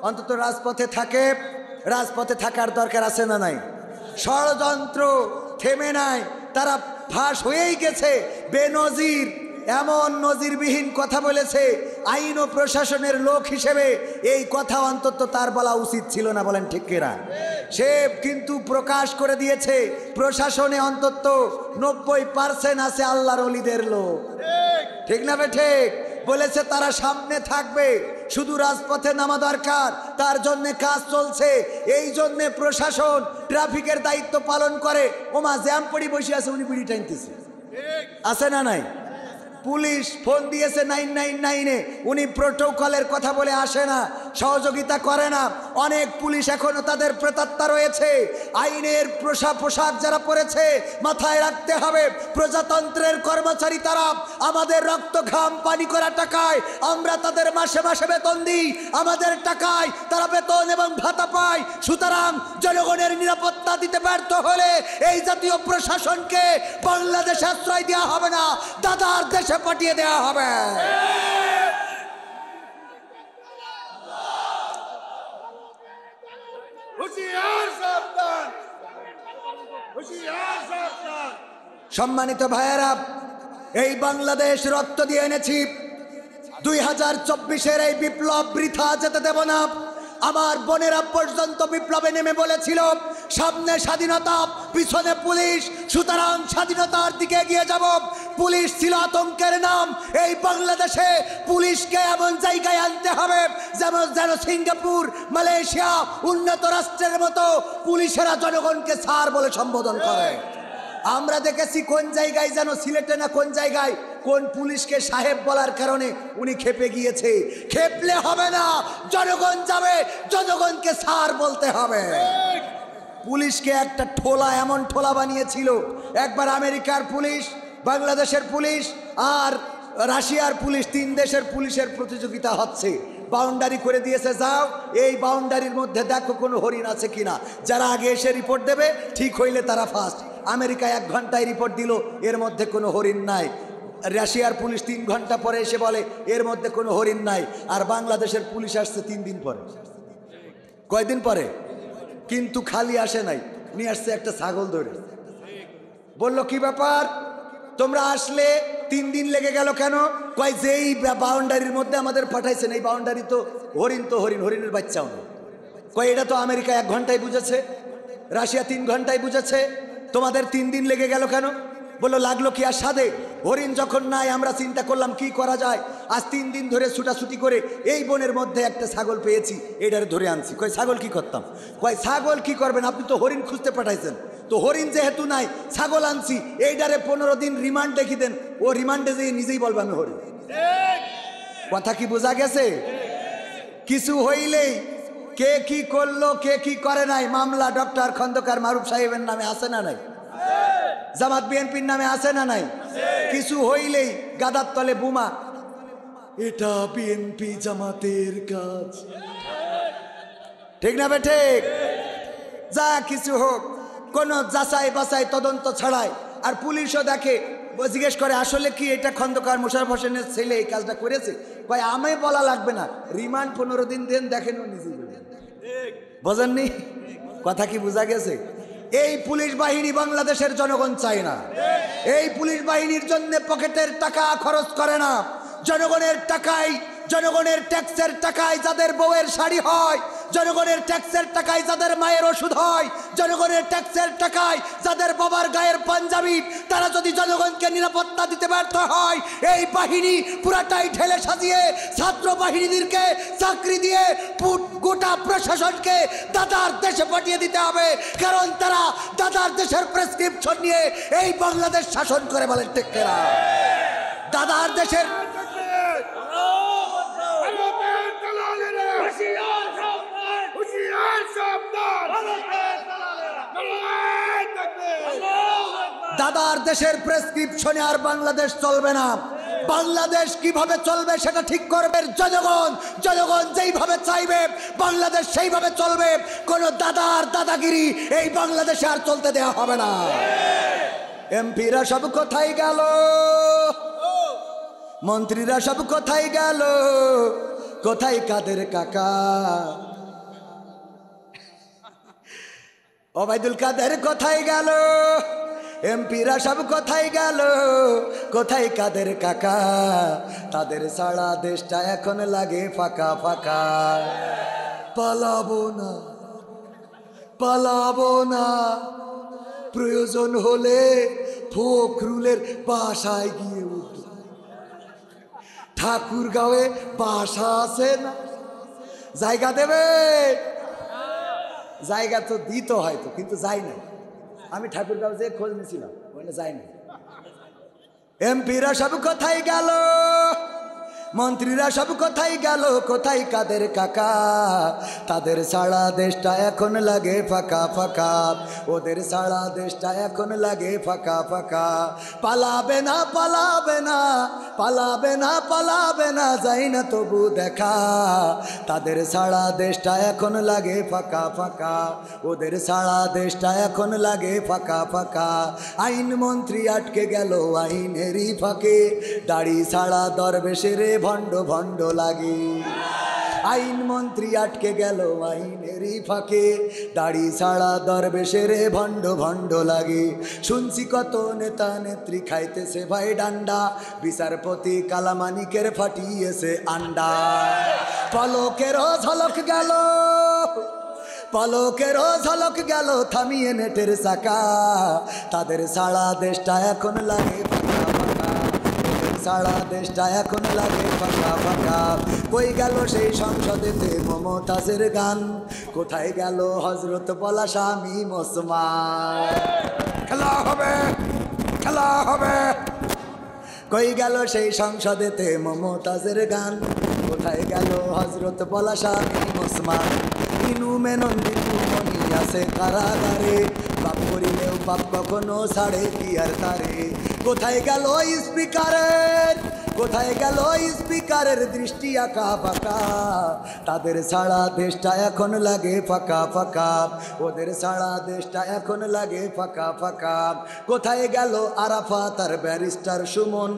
অন্তত রাজপথে থাকে। রাজপথে থাকার দরকার আছে না নাই? ষড়যন্ত্র থেমে নাই, তারা ফাঁস হয়েই গেছে। বেনজির এমন নজিরবিহীন কথা বলেছে, আইন ও প্রশাসনের লোক হিসেবে এই কথা অন্তত তার বলা উচিত ছিল না, বলেন ঠিক কিনা? সে কিন্তু প্রকাশ করে দিয়েছে প্রশাসনে অন্তত 90% আছে আল্লাহর ওলিদের লোক। ঠিক না বে ঠিক? বলেছে তারা সামনে থাকবে, শুধু রাজপথে নামা দরকার, তার জন্য কাজ চলছে। এই জন্য প্রশাসন ট্রাফিকের দায়িত্ব পালন করে। ওমা জ্যাম পড়ি বসে আছে, উনি বিড়ি টানতেছে, আছে না নাই? পুলিশ ফোন দিয়েছে 999-এ, উনি প্রোটোকলের কথা বলে আসে না, সহযোগিতা করে না। অনেক পুলিশ এখনো তাদের প্রেতাত্মা রয়েছে। আইনের পোশাক যারা পরেছে, মাথায় রাখতে হবে প্রজাতন্ত্রের কর্মচারী তারা। আমাদের রক্ত ঘাম পানি করা টাকায় আমরা তাদের মাসে মাসে বেতন দিই, আমাদের টাকায় তারা বেতন এবং ভাতা পায়। সুতরাং জনগণের নিরাপত্তা দিতে ব্যর্থ হলে এই জাতীয় প্রশাসনকে বাংলাদেশে আশ্রয় দেওয়া হবে না, দাদার দেশে পাঠিয়ে দেওয়া হবে। সম্মানিত ভাইয়েরা, এই বাংলাদেশ রক্ত দিয়ে এনেছি। 2024-এর এই বিপ্লব বৃথা যেতে দেব না। আমার বোনেরা পর্যন্ত বিপ্লবে নেমে বলেছিল সামনে স্বাধীনতা, পিছনে পুলিশ, সুতরাং স্বাধীনতার দিকে এগিয়ে যাব। পুলিশ ছিল আতঙ্কের নাম। এই বাংলাদেশে পুলিশকে এমন জায়গায় আনতে হবে যেন সিঙ্গাপুর, মালয়েশিয়া উন্নত রাষ্ট্রের মতো পুলিশেরা জনগণকে স্যার বলে সম্বোধন করে। আমরা দেখেছি কোন জায়গায় যেন, সিলেটে না কোন জায়গায়, কোন পুলিশকে সাহেব বলার কারণে উনি খেপে গিয়েছে। খেপলে হবে না, জনগণ যাবে, জনগণকে স্যার বলতে হবে। পুলিশকে একটা ঠোলা, এমন ঠোলা বানিয়েছিল। একবার আমেরিকার পুলিশ, বাংলাদেশের পুলিশ আর রাশিয়ার পুলিশ, 3 দেশের পুলিশের প্রতিযোগিতা হচ্ছে। বাউন্ডারি করে দিয়েছে, যাও এই বাউন্ডারির মধ্যে দেখো কোনো হরিণ আছে কিনা। যারা আগে এসে রিপোর্ট দেবে, ঠিক হইলে তারা ফার্স্ট। আমেরিকা 1 ঘন্টায় রিপোর্ট দিল, এর মধ্যে কোনো হরিণ নাই। রাশিয়ার পুলিশ 3 ঘন্টা পরে এসে বলে এর মধ্যে কোনো হরিণ নাই। আর বাংলাদেশের পুলিশ আসছে 3 দিন পরে। কয়দিন পরে? কিন্তু খালি আসে নাই, নিয়ে আসছে একটা ছাগল ধরে। বলল কি ব্যাপার, তোমরা আসলে 3 দিন লেগে গেল কেন? কয় যেই বাউন্ডারির মধ্যে আমাদের পাঠাইছেন, এই বাউন্ডারি তো হরিণ, তো হরিণের বাচ্চাও না। কয় এটা তো আমেরিকা 1 ঘন্টায় বুঝেছে, রাশিয়া 3 ঘন্টায় বুঝেছে, তোমাদের 3 দিন লেগে গেল কেন? বললো লাগলো কি আর সাধে, হরিণ যখন নাই আমরা চিন্তা করলাম কি করা যায়। আজ 3 দিন ধরে ছুটাছুটি করে এই বনের মধ্যে একটা ছাগল পেয়েছি, এটারে ধরে আনছি। কয় ছাগল কি করতাম? কয় ছাগল কি করবেন, আপনি তো হরিণ খুঁজতে পাঠাইছেন, তো হরিণ যেহেতু নাই ছাগল আনছি, এইটারে 15 দিন রিমান্ড দেখি দেন, ও রিমান্ডে যেয়ে নিজেই বলবে আমি হরিণ। কথা কি বোঝা গেছে? কিছু হইলেই কে কি করলো, কে কি করে নাই, মামলা ডক্টর খন্দকার মারুফ সাহেবের নামে আছে না নাই? জামাত বিএনপির নামে আছে না নাই? কিছু হইলেই গাদার তলে বোমা, এটা বিএনপি জামাতের কাজ, ঠিক না বে ঠিক? যা কিছু হোক, কোনো যাচাই বাছাই তদন্ত ছাড়াই, আর পুলিশও দেখে, জিজ্ঞেস করে আসলে কি এটা খন্দকার মোশাররফ হোসেনের ছেলে এই কাজটা করেছে? ভাই আমি বলা লাগবে না, রিমান্ড 15 দিন দেন, দেখেন নিজে বোঝেননি কথা? কি বোঝা গেছে? এই পুলিশ বাহিনী বাংলাদেশের জনগণ চায় না। এই পুলিশ বাহিনীর জন্য পকেটের টাকা খরচ করে না, জনগণের টাকায়, জনগণের ট্যাক্সের টাকায় যাদের বউয়ের শাড়ি হয়, জনগণের ট্যাক্সের টাকায় যাদের মায়ের ওষুধ হয়, জনগণের ট্যাক্সের টাকায় যাদের বাবার গায়ের পাঞ্জাবি, তারা যদি জনগণকে নিরাপত্তা দিতে ব্যর্থ হয়, এই বাহিনী পুরাটাই ঢেলে সাজিয়ে ছাত্র বাহিনীদেরকে চাকরি দিয়ে গোটা প্রশাসনকে দাদার দেশে পাঠিয়ে দিতে হবে, কারণ তারা দাদার দেশের প্রেসক্রিপশন নিয়ে এই বাংলাদেশ শাসন করে বলেন ঠিক কিনা? দাদার দেশের দাদার দেশের প্রেসক্রিপশনে আর বাংলাদেশ চলবে না। বাংলাদেশ কিভাবে চলবে সেটা ঠিক করবে জনগণ। জনগণ যেইভাবে চাইবে বাংলাদেশ সেইভাবে চলবে। কোন দাদার দাদাগিরি এই বাংলাদেশে আর চলতে দেওয়া হবে না। এমপিরা সব কোথায় গেল? মন্ত্রীরা সব কোথায় গেল? কোথায় কাদের কাকা? ওবায়দুল কাদের কোথায় গেল? এমপিরা সব কোথায় গেল? কোথায় কাদের কাকা? তাদের সারা দেশটা এখন লাগে ফাঁকা ফাঁকা। পালাবো না, পালাবো না, প্রয়োজন হলে ফখরুলের বাসায় গিয়ে উঠব। ঠাকুরগাঁওয়ে বাসা আছে না? জায়গা দেবে? জায়গা তো দিত হয়তো, কিন্তু যাই না। আমি ঠাকুরগাঁও যে খোঁজ নিয়েছিলাম, ওখানে যাই না। এমপিরা সব কোথায় গেল? মন্ত্রীরা সব কোথায় গেল? কোথায় কাদের কাকা? তাদের সারা দেশটা এখন লাগে ফাঁকা ফাঁকা। ওদের সারা দেশটা এখন লাগে ফাঁকা ফাঁকা। পালাবে না, পালাবে না, পালাবে না, পালাবে না, যাই না তবু দেখা। তাদের সারা দেশটা এখন লাগে ফাঁকা ফাঁকা। ওদের সারা দেশটা এখন লাগে ফাঁকা ফাঁকা। আইন মন্ত্রী আটকে গেল আইনেরই ফাঁকে। দাড়ি ছাড়া দরবেশের ভণ্ড ভণ্ড লাগে। আইন মন্ত্রী আটকে গেল আইনেরই ফাঁকে। দাড়ি ছাড়া দরবেশের ভণ্ড ভণ্ড লাগে। শুনছি কত নেতা নেত্রী খাইতেছে ভাই ডান্ডা। বিচারপতি কালামানিকের ফাটিয়েছে আন্ডা। পলকেরও ঝলক গেল, পলকেরও ঝলক গেল থামিয়ে নেটের চাকা। তাদের সারা দেশটা এখন লাগে ফাঁকা ফাঁকা। সারা দেশটা এখন লাগে ফাঁকা ফাঁকা। কই গেল সেই সংসদেতে মমতাজের গান? কোথায় গেল হজরত বলা স্বামী ওসমান? খেলা হবে, খেলা হবে। কই গেল সেই সংসদেতে মমতাজের গান? কোথায় গেল হজরত বলা স্বামী ওসমান? ইনু মেনন বিনু মনি আছে কারাগারে। পাপ করিলেও পাপ কখনো ছাড়ে কি আর তারে। কোথায় গেল স্পিকারের, কোথায় গেল স্পিকারের দৃষ্টি আঁকা বাঁকা? তাদের সারা দেশটা এখন লাগে ফাঁকা ফাঁকা। ওদের সারা দেশটা এখন লাগে ফাঁকা ফাঁকা। কোথায় গেল আরাফাত আর ব্যারিস্টার সুমন?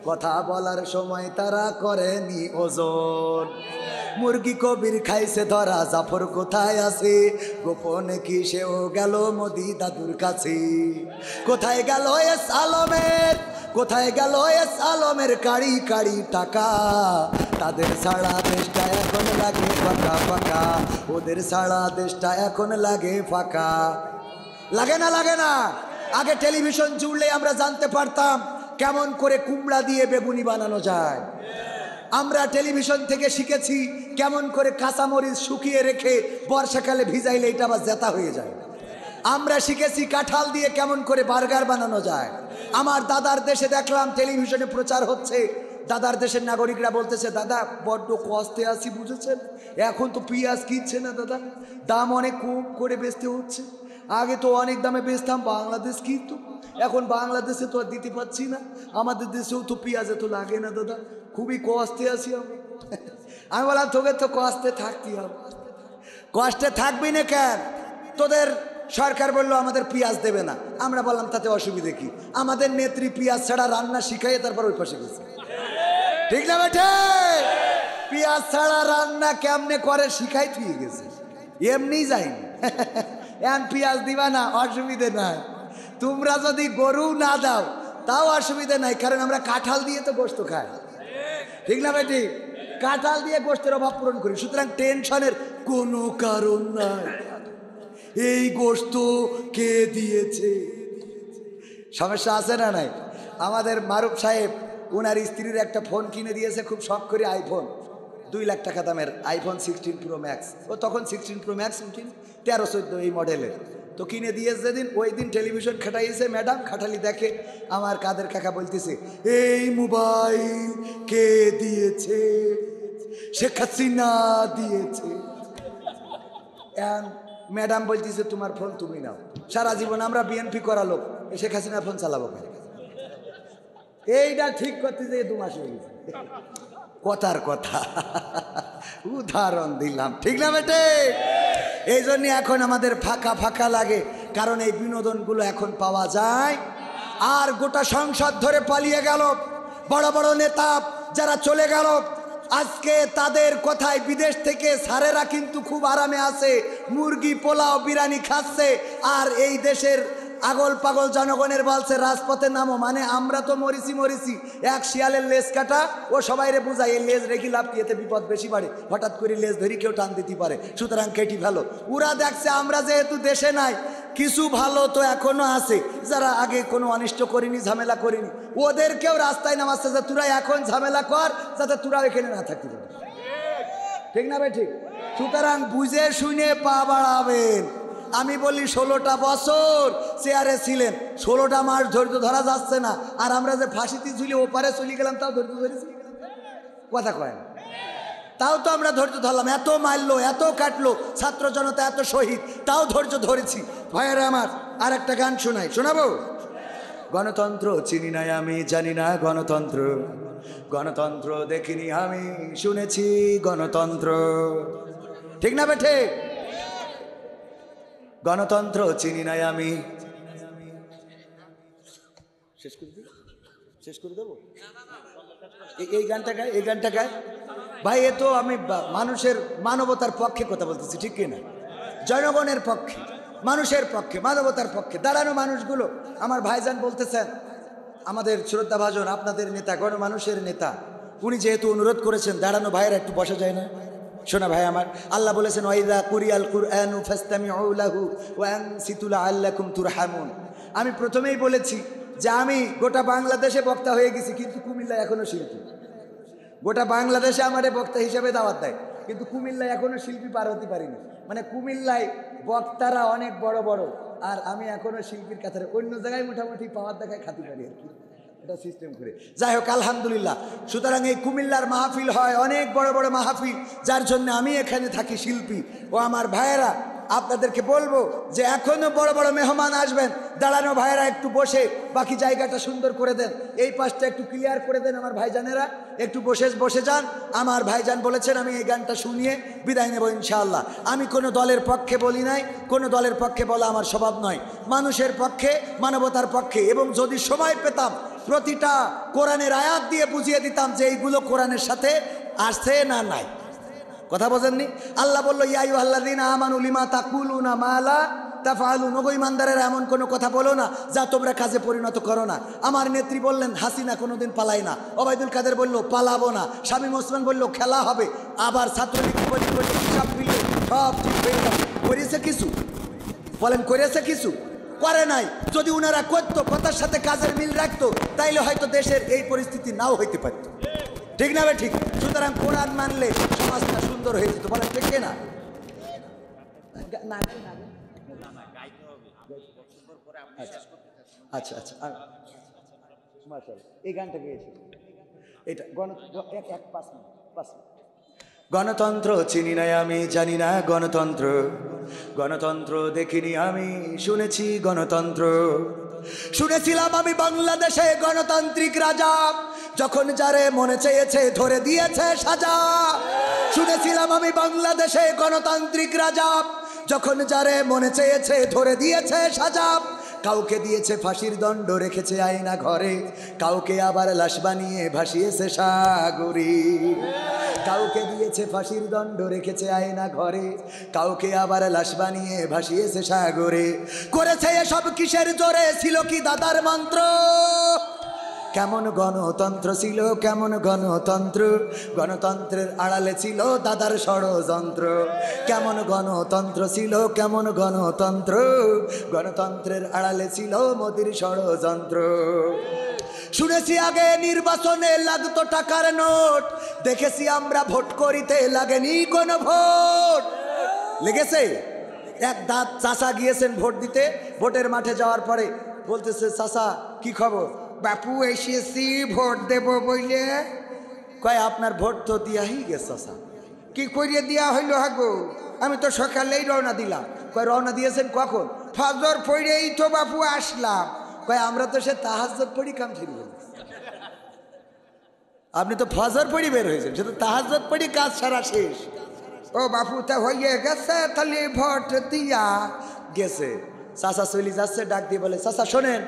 কথা বলার সময় তারা করেনি ওজন। মুরগি কবির খাইছে ধরা, জাফর কোথায় আছে? গোপনে কি সেও গেল মোদি দাদুর কাছে? কোথায় গেল এস আলমের, কোথায় গেল এস আলমের কাড়ি কাড়ি টাকা? তাদের সারা দেশটা এখন লাগে ফাঁকা ফাঁকা। ওদের সারা দেশটা এখন লাগে ফাঁকা। লাগে না, লাগে না? আগে টেলিভিশন জুড়লে আমরা জানতে পারতাম কেমন করে কুমড়া দিয়ে বেগুনি বানানো যায়। আমরা টেলিভিশন থেকে শিখেছি কেমন করে কাঁচামরিচ শুকিয়ে রেখে বর্ষাকালে ভিজাইলে এটা আবার জেতা হয়ে যায়। আমরা শিখেছি কাঁঠাল দিয়ে কেমন করে বার্গার বানানো যায়। আমার দাদার দেশে দেখলাম টেলিভিশনে প্রচার হচ্ছে, দাদার দেশের নাগরিকরা বলতেছে, দাদা বড্ড কষ্টে আছি বুঝেছেন, এখন তো পেঁয়াজ কিনছে না দাদা, দাম অনেক কম করে বেচতে হচ্ছে। আগে তো অনেক দামে বেচতাম, বাংলাদেশ কিন্তু এখন বাংলাদেশে তো আর দিতে পারছি না, আমাদের দেশেও তো পেঁয়াজ তো লাগে না দাদা, খুবই কষ্টে আছি আমি। আমি বললাম তোকে তো কষ্টে থাকতে হবে। কষ্টে থাকবি না কেন? তোদের সরকার বললো আমাদের পেঁয়াজ দেবে না, আমরা বললাম তাতে অসুবিধে কি? আমাদের নেত্রী পেঁয়াজ ছাড়া রান্না শিখাইয়ে তারপর ওই পাশে গেছে, ঠিক না বেঠে? পেঁয়াজ ছাড়া রান্না কেমনে করে শিখাই থুয়ে গেছে, এমনি যাইনি। এখন পেঁয়াজ দিবা না, অসুবিধে নাই। তোমরা যদি গরু না দাও তাও অসুবিধা নাই, কারণ আমরা কাঁঠাল দিয়ে তো গোস্ত খাই, ঠিক না বেটি? কাঁঠাল দিয়ে গোস্তের অভাব পূরণ করি, সুতরাং টেনশনের কোনো কারণ নাই। এই গোস্ত কে দিয়েছে? সমস্যা আছে না নাই? আমাদের মারুফ সাহেব ওনার স্ত্রীর একটা ফোন কিনে দিয়েছে, খুব শখ করে, আইফোন, 2 লাখ টাকা দামের আইফোন 16 প্রো ম্যাক্স। ও তখন 16 প্রো ম্যাক্স 13-14 এই মডেলের তো কিনে দিয়েছে। যেদিন ওই দিন টেলিভিশন খাটাইছে ম্যাডাম, খাটালি দেখে আমার কাদের কাকা বলতেছে, এই মোবাইল কে দিয়েছে? শেখ হাসিনা দিয়েছে। ম্যাডাম বলতেছে তোমার ফোন তুমি নাও। সারা জীবন আমরা বিএনপি করা লোক, শেখ হাসিনার ফোন চালাবো কেন? এইটা ঠিক করতে যে 2 মাস হয়ে গেছে। কথার কথা উদাহরণ দিলাম, ঠিক না বেটে? এই জন্য এখন আমাদের ফাঁকা ফাঁকা লাগে, কারণ এই বিনোদনগুলো এখন পাওয়া যায়। আর গোটা সংসদ ধরে পালিয়ে গেল, বড় বড় নেতা যারা চলে গেল, আজকে তাদের কথায় বিদেশ থেকে স্যারেরা কিন্তু খুব আরামে আছে, মুরগি পোলাও বিরিয়ানি খাচ্ছে, আর এই দেশের আগল পাগল জনগণের বলছে রাজপথে নামো। মানে আমরা তো মরিছি, এক শিয়ালের লেজ কাটা, ও সবাইরে বুঝায় এই লেজ রেখে লাভ কি, এতে বিপদ বেশি বাড়ে, হঠাৎ করে লেজ ধরি কেউ টান দিতে পারে, সুতরাং কেটি ভালো। ওরা দেখছে আমরা যেহেতু দেশে নাই, কিছু ভালো তো এখনো আছে যারা আগে কোনো অনিষ্ট করিনি, ঝামেলা করিনি, ওদেরকেও রাস্তায় নামাচ্ছে যে তোরা এখন ঝামেলা কর, যাতে তোরা এখানে না থাকতে পারে, ঠিক না ভাই? ঠিক। সুতরাং বুঝে শুনে পা বাড়াবেন। আমি বলি 16টা বছর চেয়ারে ছিলেন, 16টা মাস ধৈর্য ধরা যাচ্ছে না, আর আমরা যে ফাঁসিতে ঝুলি ওপারে চলে গেলাম তাও ধৈর্য ধরেছি, কথা কয় না? তাও তো আমরা ধৈর্য ধরলাম, এত মারলো, এত কাটলো, ছাত্র জনতা এত শহীদ, তাও ধৈর্য ধরেছি। ভাইয়েরা আমার, আর একটা গান শোনাই, শোনাবো? গণতন্ত্র চিনি নাই আমি, জানি না গণতন্ত্র, গণতন্ত্র দেখিনি আমি, শুনেছি গণতন্ত্র, ঠিক না বেঠে? গণতন্ত্র চিনি নাই আমি। শেষ করে দেবো? এই গানটা গায়, এই গানটা গায় ভাই। এ তো আমি মানুষের মানবতার পক্ষে কথা বলতেছি, ঠিক কিনা? জনগণের পক্ষে, মানুষের পক্ষে, মানবতার পক্ষে দাঁড়ানো মানুষগুলো। আমার ভাইজান বলতেছেন, আমাদের শ্রদ্ধাভাজন আপনাদের নেতা, গণমানুষের নেতা, উনি যেহেতু অনুরোধ করেছেন দাঁড়ানো ভাইয়েরা একটু বসা যায় না? শোনা ভাই আমার, আল্লাহ বলেছেন ওয়াইদা কুরিয়াল কুরআনু ফাসতামিউ লাহু ওয়া আনসিতু লাআল্লাকুম তুরহামুন। আমি প্রথমেই বলেছি যে আমি গোটা বাংলাদেশে বক্তা হয়ে গেছি, কিন্তু কুমিল্লায় এখনো শিল্পী। গোটা বাংলাদেশে আমারে বক্তা হিসেবে দাওয়াত দেয়, কিন্তু কুমিল্লায় এখনো শিল্পী পার হতে পারিনি। মানে কুমিল্লায় বক্তারা অনেক বড় বড়, আর আমি এখনো শিল্পীর কাতারে, অন্য জায়গায় মোটামুটি পাওয়ার দেখায় খাতি পারি আর কি, এটা সিস্টেম করে। যাই হোক, আলহামদুলিল্লাহ। সুতরাং এই কুমিল্লার মাহফিল হয়, অনেক বড় বড় মাহফিল, যার জন্য আমি এখানে থাকি শিল্পী। ও আমার ভাইয়েরা, আপনাদেরকে বলবো যে এখনো বড় বড় মেহমান আসবেন, দাঁড়ানো ভাইয়েরা একটু বসে বাকি জায়গাটা সুন্দর করে দেন, এই পাশটা একটু ক্লিয়ার করে দেন। আমার ভাইজানেরা একটু বসে যান। আমার ভাইজান বলেছেন আমি এই গানটা শুনিয়ে বিদায় নেব ইনশাআল্লাহ। আমি কোনো দলের পক্ষে বলি নাই, কোনো দলের পক্ষে বলা আমার স্বভাব নয়, মানুষের পক্ষে, মানবতার পক্ষে। এবং যদি সময় পেতাম প্রতিটা কোরআনের আয়াত দিয়ে বুঝিয়ে দিতাম যে এইগুলো কোরআনের সাথে আসছে না নাই। কথা বোঝেননি? আল্লাহ বললো ইয়া আইয়ুহাল্লাযীনা আমানু লিমা তাকুলুনা মা লা তাফআলুন, ওগো ঈমানদারেরা এমন কোনো কথা বলো না যা তোমরা কাজে পরিণত করো না। আমার নেত্রী বললেন হাসিনা কোনোদিন পালায় না, ওবায়দুল কাদের বলল পালাবো না, শামীম ওসমান বলল খেলা হবে, আবার ছাত্রলীগ বলল হিসাব মিলে সব ঠিক হয়ে যাবে। করেছে কিছু? বলেন করেছে কিছু? করে নাই। যদি উনারা করতো, কথার সাথে কাজের মিল রাখতো, তাইলে হয়তো দেশের এই পরিস্থিতি নাও হইতে পারত, ঠিক না? ঠিক। সুতরাং কোরআন মানলে সমাজটা সুন্দর হয়ে যেত, বলেন ঠিক না? আচ্ছা আচ্ছা, মাশাআল্লাহ। এই গানটা গেয়েছে, এটা 5 মিনিট। গণতন্ত্র চিনি না আমি, জানি না গণতন্ত্র, গণতন্ত্র দেখিনি আমি, শুনেছি গণতন্ত্র। শুনেছিলাম আমি বাংলাদেশে গণতান্ত্রিক রাজা, যখন যারে মনে চেয়েছে ধরে দিয়েছে সাজা। শুনেছিলাম আমি বাংলাদেশে গণতান্ত্রিক রাজা, যখন যারে মনে চেয়েছে ধরে দিয়েছে সাজা। কাউকে দিয়েছে ফাঁসির দণ্ড, রেখেছে আয়না ঘরে, কাউকে আবার লাশ বানিয়ে ভাসিয়েছে সাগরে। কাউকে দিয়েছে ফাঁসির দণ্ড, রেখেছে আয়না ঘরে, কাউকে আবার লাশ বানিয়ে ভাসিয়েছে সাগরে। করেছে এসব কিসের জোরে, ছিল কি দাদার মন্ত্র? কেমন গণতন্ত্র ছিল, কেমন গণতন্ত্র, গণতন্ত্রের আড়ালে ছিল দাদার ষড়যন্ত্র। কেমন গণতন্ত্র ছিল, কেমন গণতন্ত্র, গণতন্ত্রের আড়ালে ছিল মোদির ষড়যন্ত্র। শুনেছি আগে নির্বাচনে লাগতো টাকার নোট, দেখেছি আমরা ভোট করিতে লাগেনি কোনো ভোট। লেগেছে? এক দাঁত চাচা গিয়েছেন ভোট দিতে, ভোটের মাঠে যাওয়ার পরে বলতেছে, চাচা কি খবর? বাপু এসেছি ভোট দেব বইলে। কয় আপনার ভোট তো দিয়াই গেছে চাচা। কি করিয়ে দেওয়া হইল হাগো? আমি তো সকালেই রওনা দিলাম। কয় রওনা দিয়েছেন কখন? ফজর পড়েই তো বাপু আসলাম। কয় আমরা তো সে তাহাজ্জুদ পড়ি কাম ছিল। আপনি তো ফজর পড়ি বের হয়েছেন, সে তো তাহাজ্জুদ পড়ি কাজ সারা শেষ। ও বাপু তা হয়ে গেছে, তাহলে ভোট দিয়া গেছে। চাচা চলি যাচ্ছে, ডাক দিয়ে বলে, চাচা শোনেন,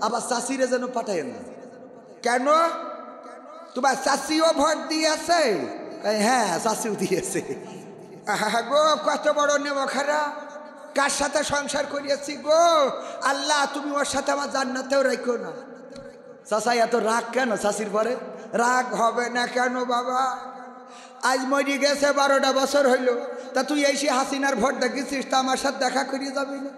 আবার চাষিরে যেন পাঠায়েন না। কেন? তোমার চাষিও ভোট দিয়েছে? হ্যাঁ, চাষিও দিয়েছে। গো কত বড় নেব খারা, কার সাথে সংসার করিয়েছি গো আল্লাহ, তুমি ওর সাথে আমার জান্নাতেও রাখো না। চাচা এত রাগ কেন চাষির পরে? রাগ হবে না কেন বাবা? আজ মরি গেছে 12টা বছর হইল, তা তুই এসে হাসিনার ভোট দেখেছিস, তা আমার সাথে দেখা করিয়ে যাবি না?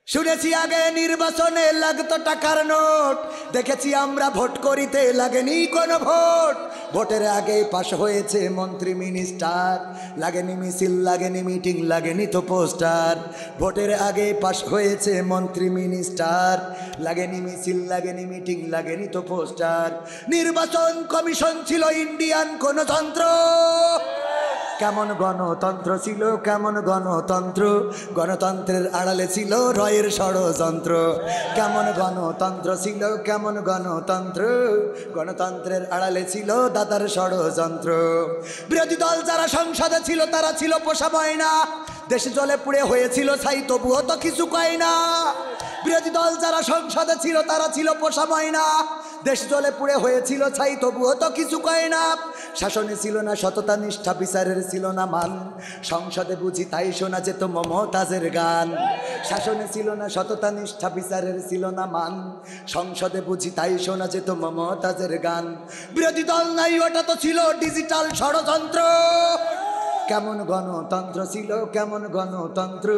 শুনেছি আগে নির্বাচনে লাগতো টাকার নোট, দেখেছি আমরা ভোট করিতে লাগেনি কোনো ভোট। ভোটের আগে পাশ হয়েছে মন্ত্রী মিনিস্টার, লাগেনি মিছিল, লাগেনি মিটিং, লাগেনি তো পোস্টার। ভোটের আগে পাশ হয়েছে মন্ত্রী মিনিস্টার, লাগেনি মিছিল, লাগেনি মিটিং, লাগেনি তো পোস্টার। নির্বাচন কমিশন ছিল ইন্ডিয়ান কোন যন্ত্র। কেমন গণতন্ত্র ছিল, কেমন গণতন্ত্র, গণতন্ত্রের আড়ালে ছিল রয়ের ষড়যন্ত্র। কেমন গণতন্ত্র ছিল, কেমন গণতন্ত্র, গণতন্ত্রের আড়ালে ছিল দাদার ষড়যন্ত্র। বিরোধী দল যারা সংসদে ছিল তারা ছিল পোষা ময়না, দেশে জলে পুড়ে হয়েছিল ছাই তবুও তো কিছু কয় না। বিরোধী দল যারা সংসদে ছিল তারা ছিল পোষা ময়না, দেশ জলে পুড়ে হয়েছিল ছাই তবুও তো কিছু কয় না। শাসনে ছিল না সততা নিষ্ঠা, বিচারের ছিল না মান, সংসদে বুঝি তাই শোনা যেত মমতাজের গান। শাসনে ছিল না সততা নিষ্ঠা, বিচারের ছিল না মান, সংসদে বুঝি তাই শোনা যেত মমতাজের গান। বিরোধী দল নাই, ওটা তো ছিল ডিজিটাল ষড়যন্ত্র। কেমন গণতন্ত্র ছিল, কেমন গণতন্ত্র,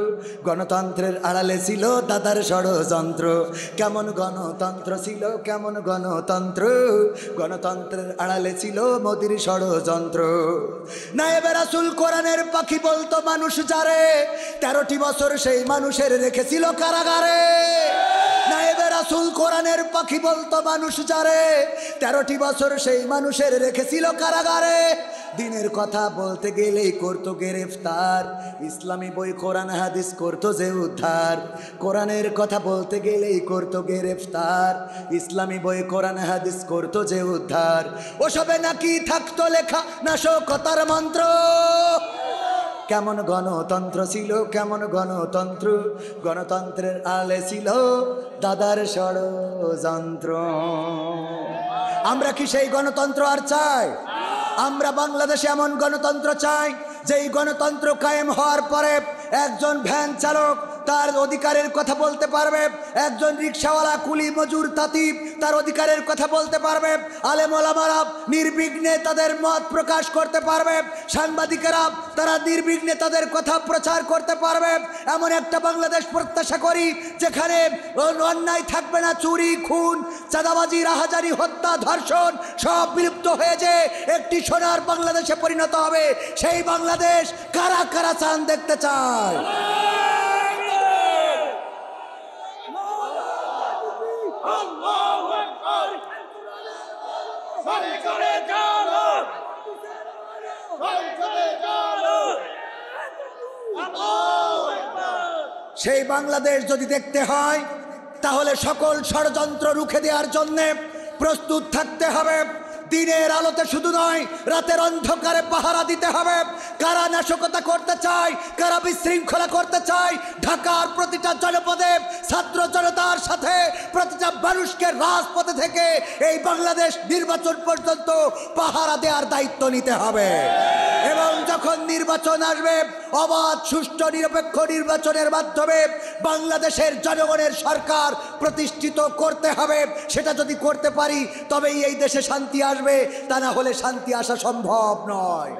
গণতন্ত্রের আড়ালে ছিল দাদার ষড়যন্ত্র। কেমন গণতন্ত্র ছিল, কেমন গণতন্ত্র, গণতন্ত্রের আড়ালে ছিল মোদির ষড়যন্ত্র। নায়েবে রাসূল কোরআনের পাখি বলতো মানুষ যারে, 13টি বছর সেই মানুষের রেখেছিল কারাগারে। নায়েবে রাসূল কোরআনের পাখি বলতো মানুষ যারে, 13টি বছর সেই মানুষের রেখেছিল কারাগারে। দিনের কথা বলতে গেলেই করতো গ্রেফতার, ইসলামী বই কোরআন হাদিস করতো যে উদ্ধার। কোরআনের কথা বলতে গেলেই করতো গ্রেফতার, ইসলামী বই কোরআন হাদিস করতো যে উদ্ধার। ওসবে নাকি থাকতো লেখা নাশকতার মন্ত্র। কেমন গণতন্ত্র ছিল, কেমন গণতন্ত্র, গণতন্ত্রের আলে ছিল দাদার ষড়যন্ত্র। আমরা কি সেই গণতন্ত্র আর চাই? আমরা বাংলাদেশে এমন গণতন্ত্র চাই যেই গণতন্ত্র কায়েম হওয়ার পরে একজন ভ্যান চালক তার অধিকারের কথা বলতে পারবে, একজন রিকশাওয়ালা, কুলি, মজুর, তাঁতি তার অধিকারের কথা বলতে পারবে, আলেম ওলামারা নির্বিঘ্নে তাদের মত প্রকাশ করতে পারবে, সাংবাদিকেরা তারা নির্বিঘ্নে তাদের কথা প্রচার করতে পারবে। এমন একটা বাংলাদেশ প্রত্যাশা করি যেখানে অন্যায় থাকবে না, চুরি, খুন, চাঁদাবাজি, রাহাজারি, হত্যা, ধর্ষণ সব বিলুপ্ত হয়ে যে একটি সোনার বাংলাদেশে পরিণত হবে। সেই বাংলাদেশ কারা কারা চান, দেখতে চায়? আল্লাহু আকবার! সেই বাংলাদেশ যদি দেখতে হয় তাহলে সকল ষড়যন্ত্র রুখে দেওয়ার জন্যে প্রস্তুত থাকতে হবে। দিনের আলোতে শুধু নয়, রাতের অন্ধকারে পাহারা দিতে হবে। কারা নাশকতা করতে চায়, কারা বিশৃঙ্খলা করতে চায়, ঢাকার প্রতিটা জনপদে ছাত্র জনতার সাথে প্রতিটা মানুষকে রাজপথে থেকে এই বাংলাদেশ নির্বাচন পর্যন্ত পাহারা দেওয়ার দায়িত্ব নিতে হবে। এবং যখন নির্বাচন আসবে, অবাধ সুষ্ঠু নিরপেক্ষ নির্বাচনের মাধ্যমে বাংলাদেশের জনগণের সরকার প্রতিষ্ঠিত করতে হবে। সেটা যদি করতে পারি তবেই এই দেশে শান্তি আসবে, তা না হলে শান্তি আসা সম্ভব নয়।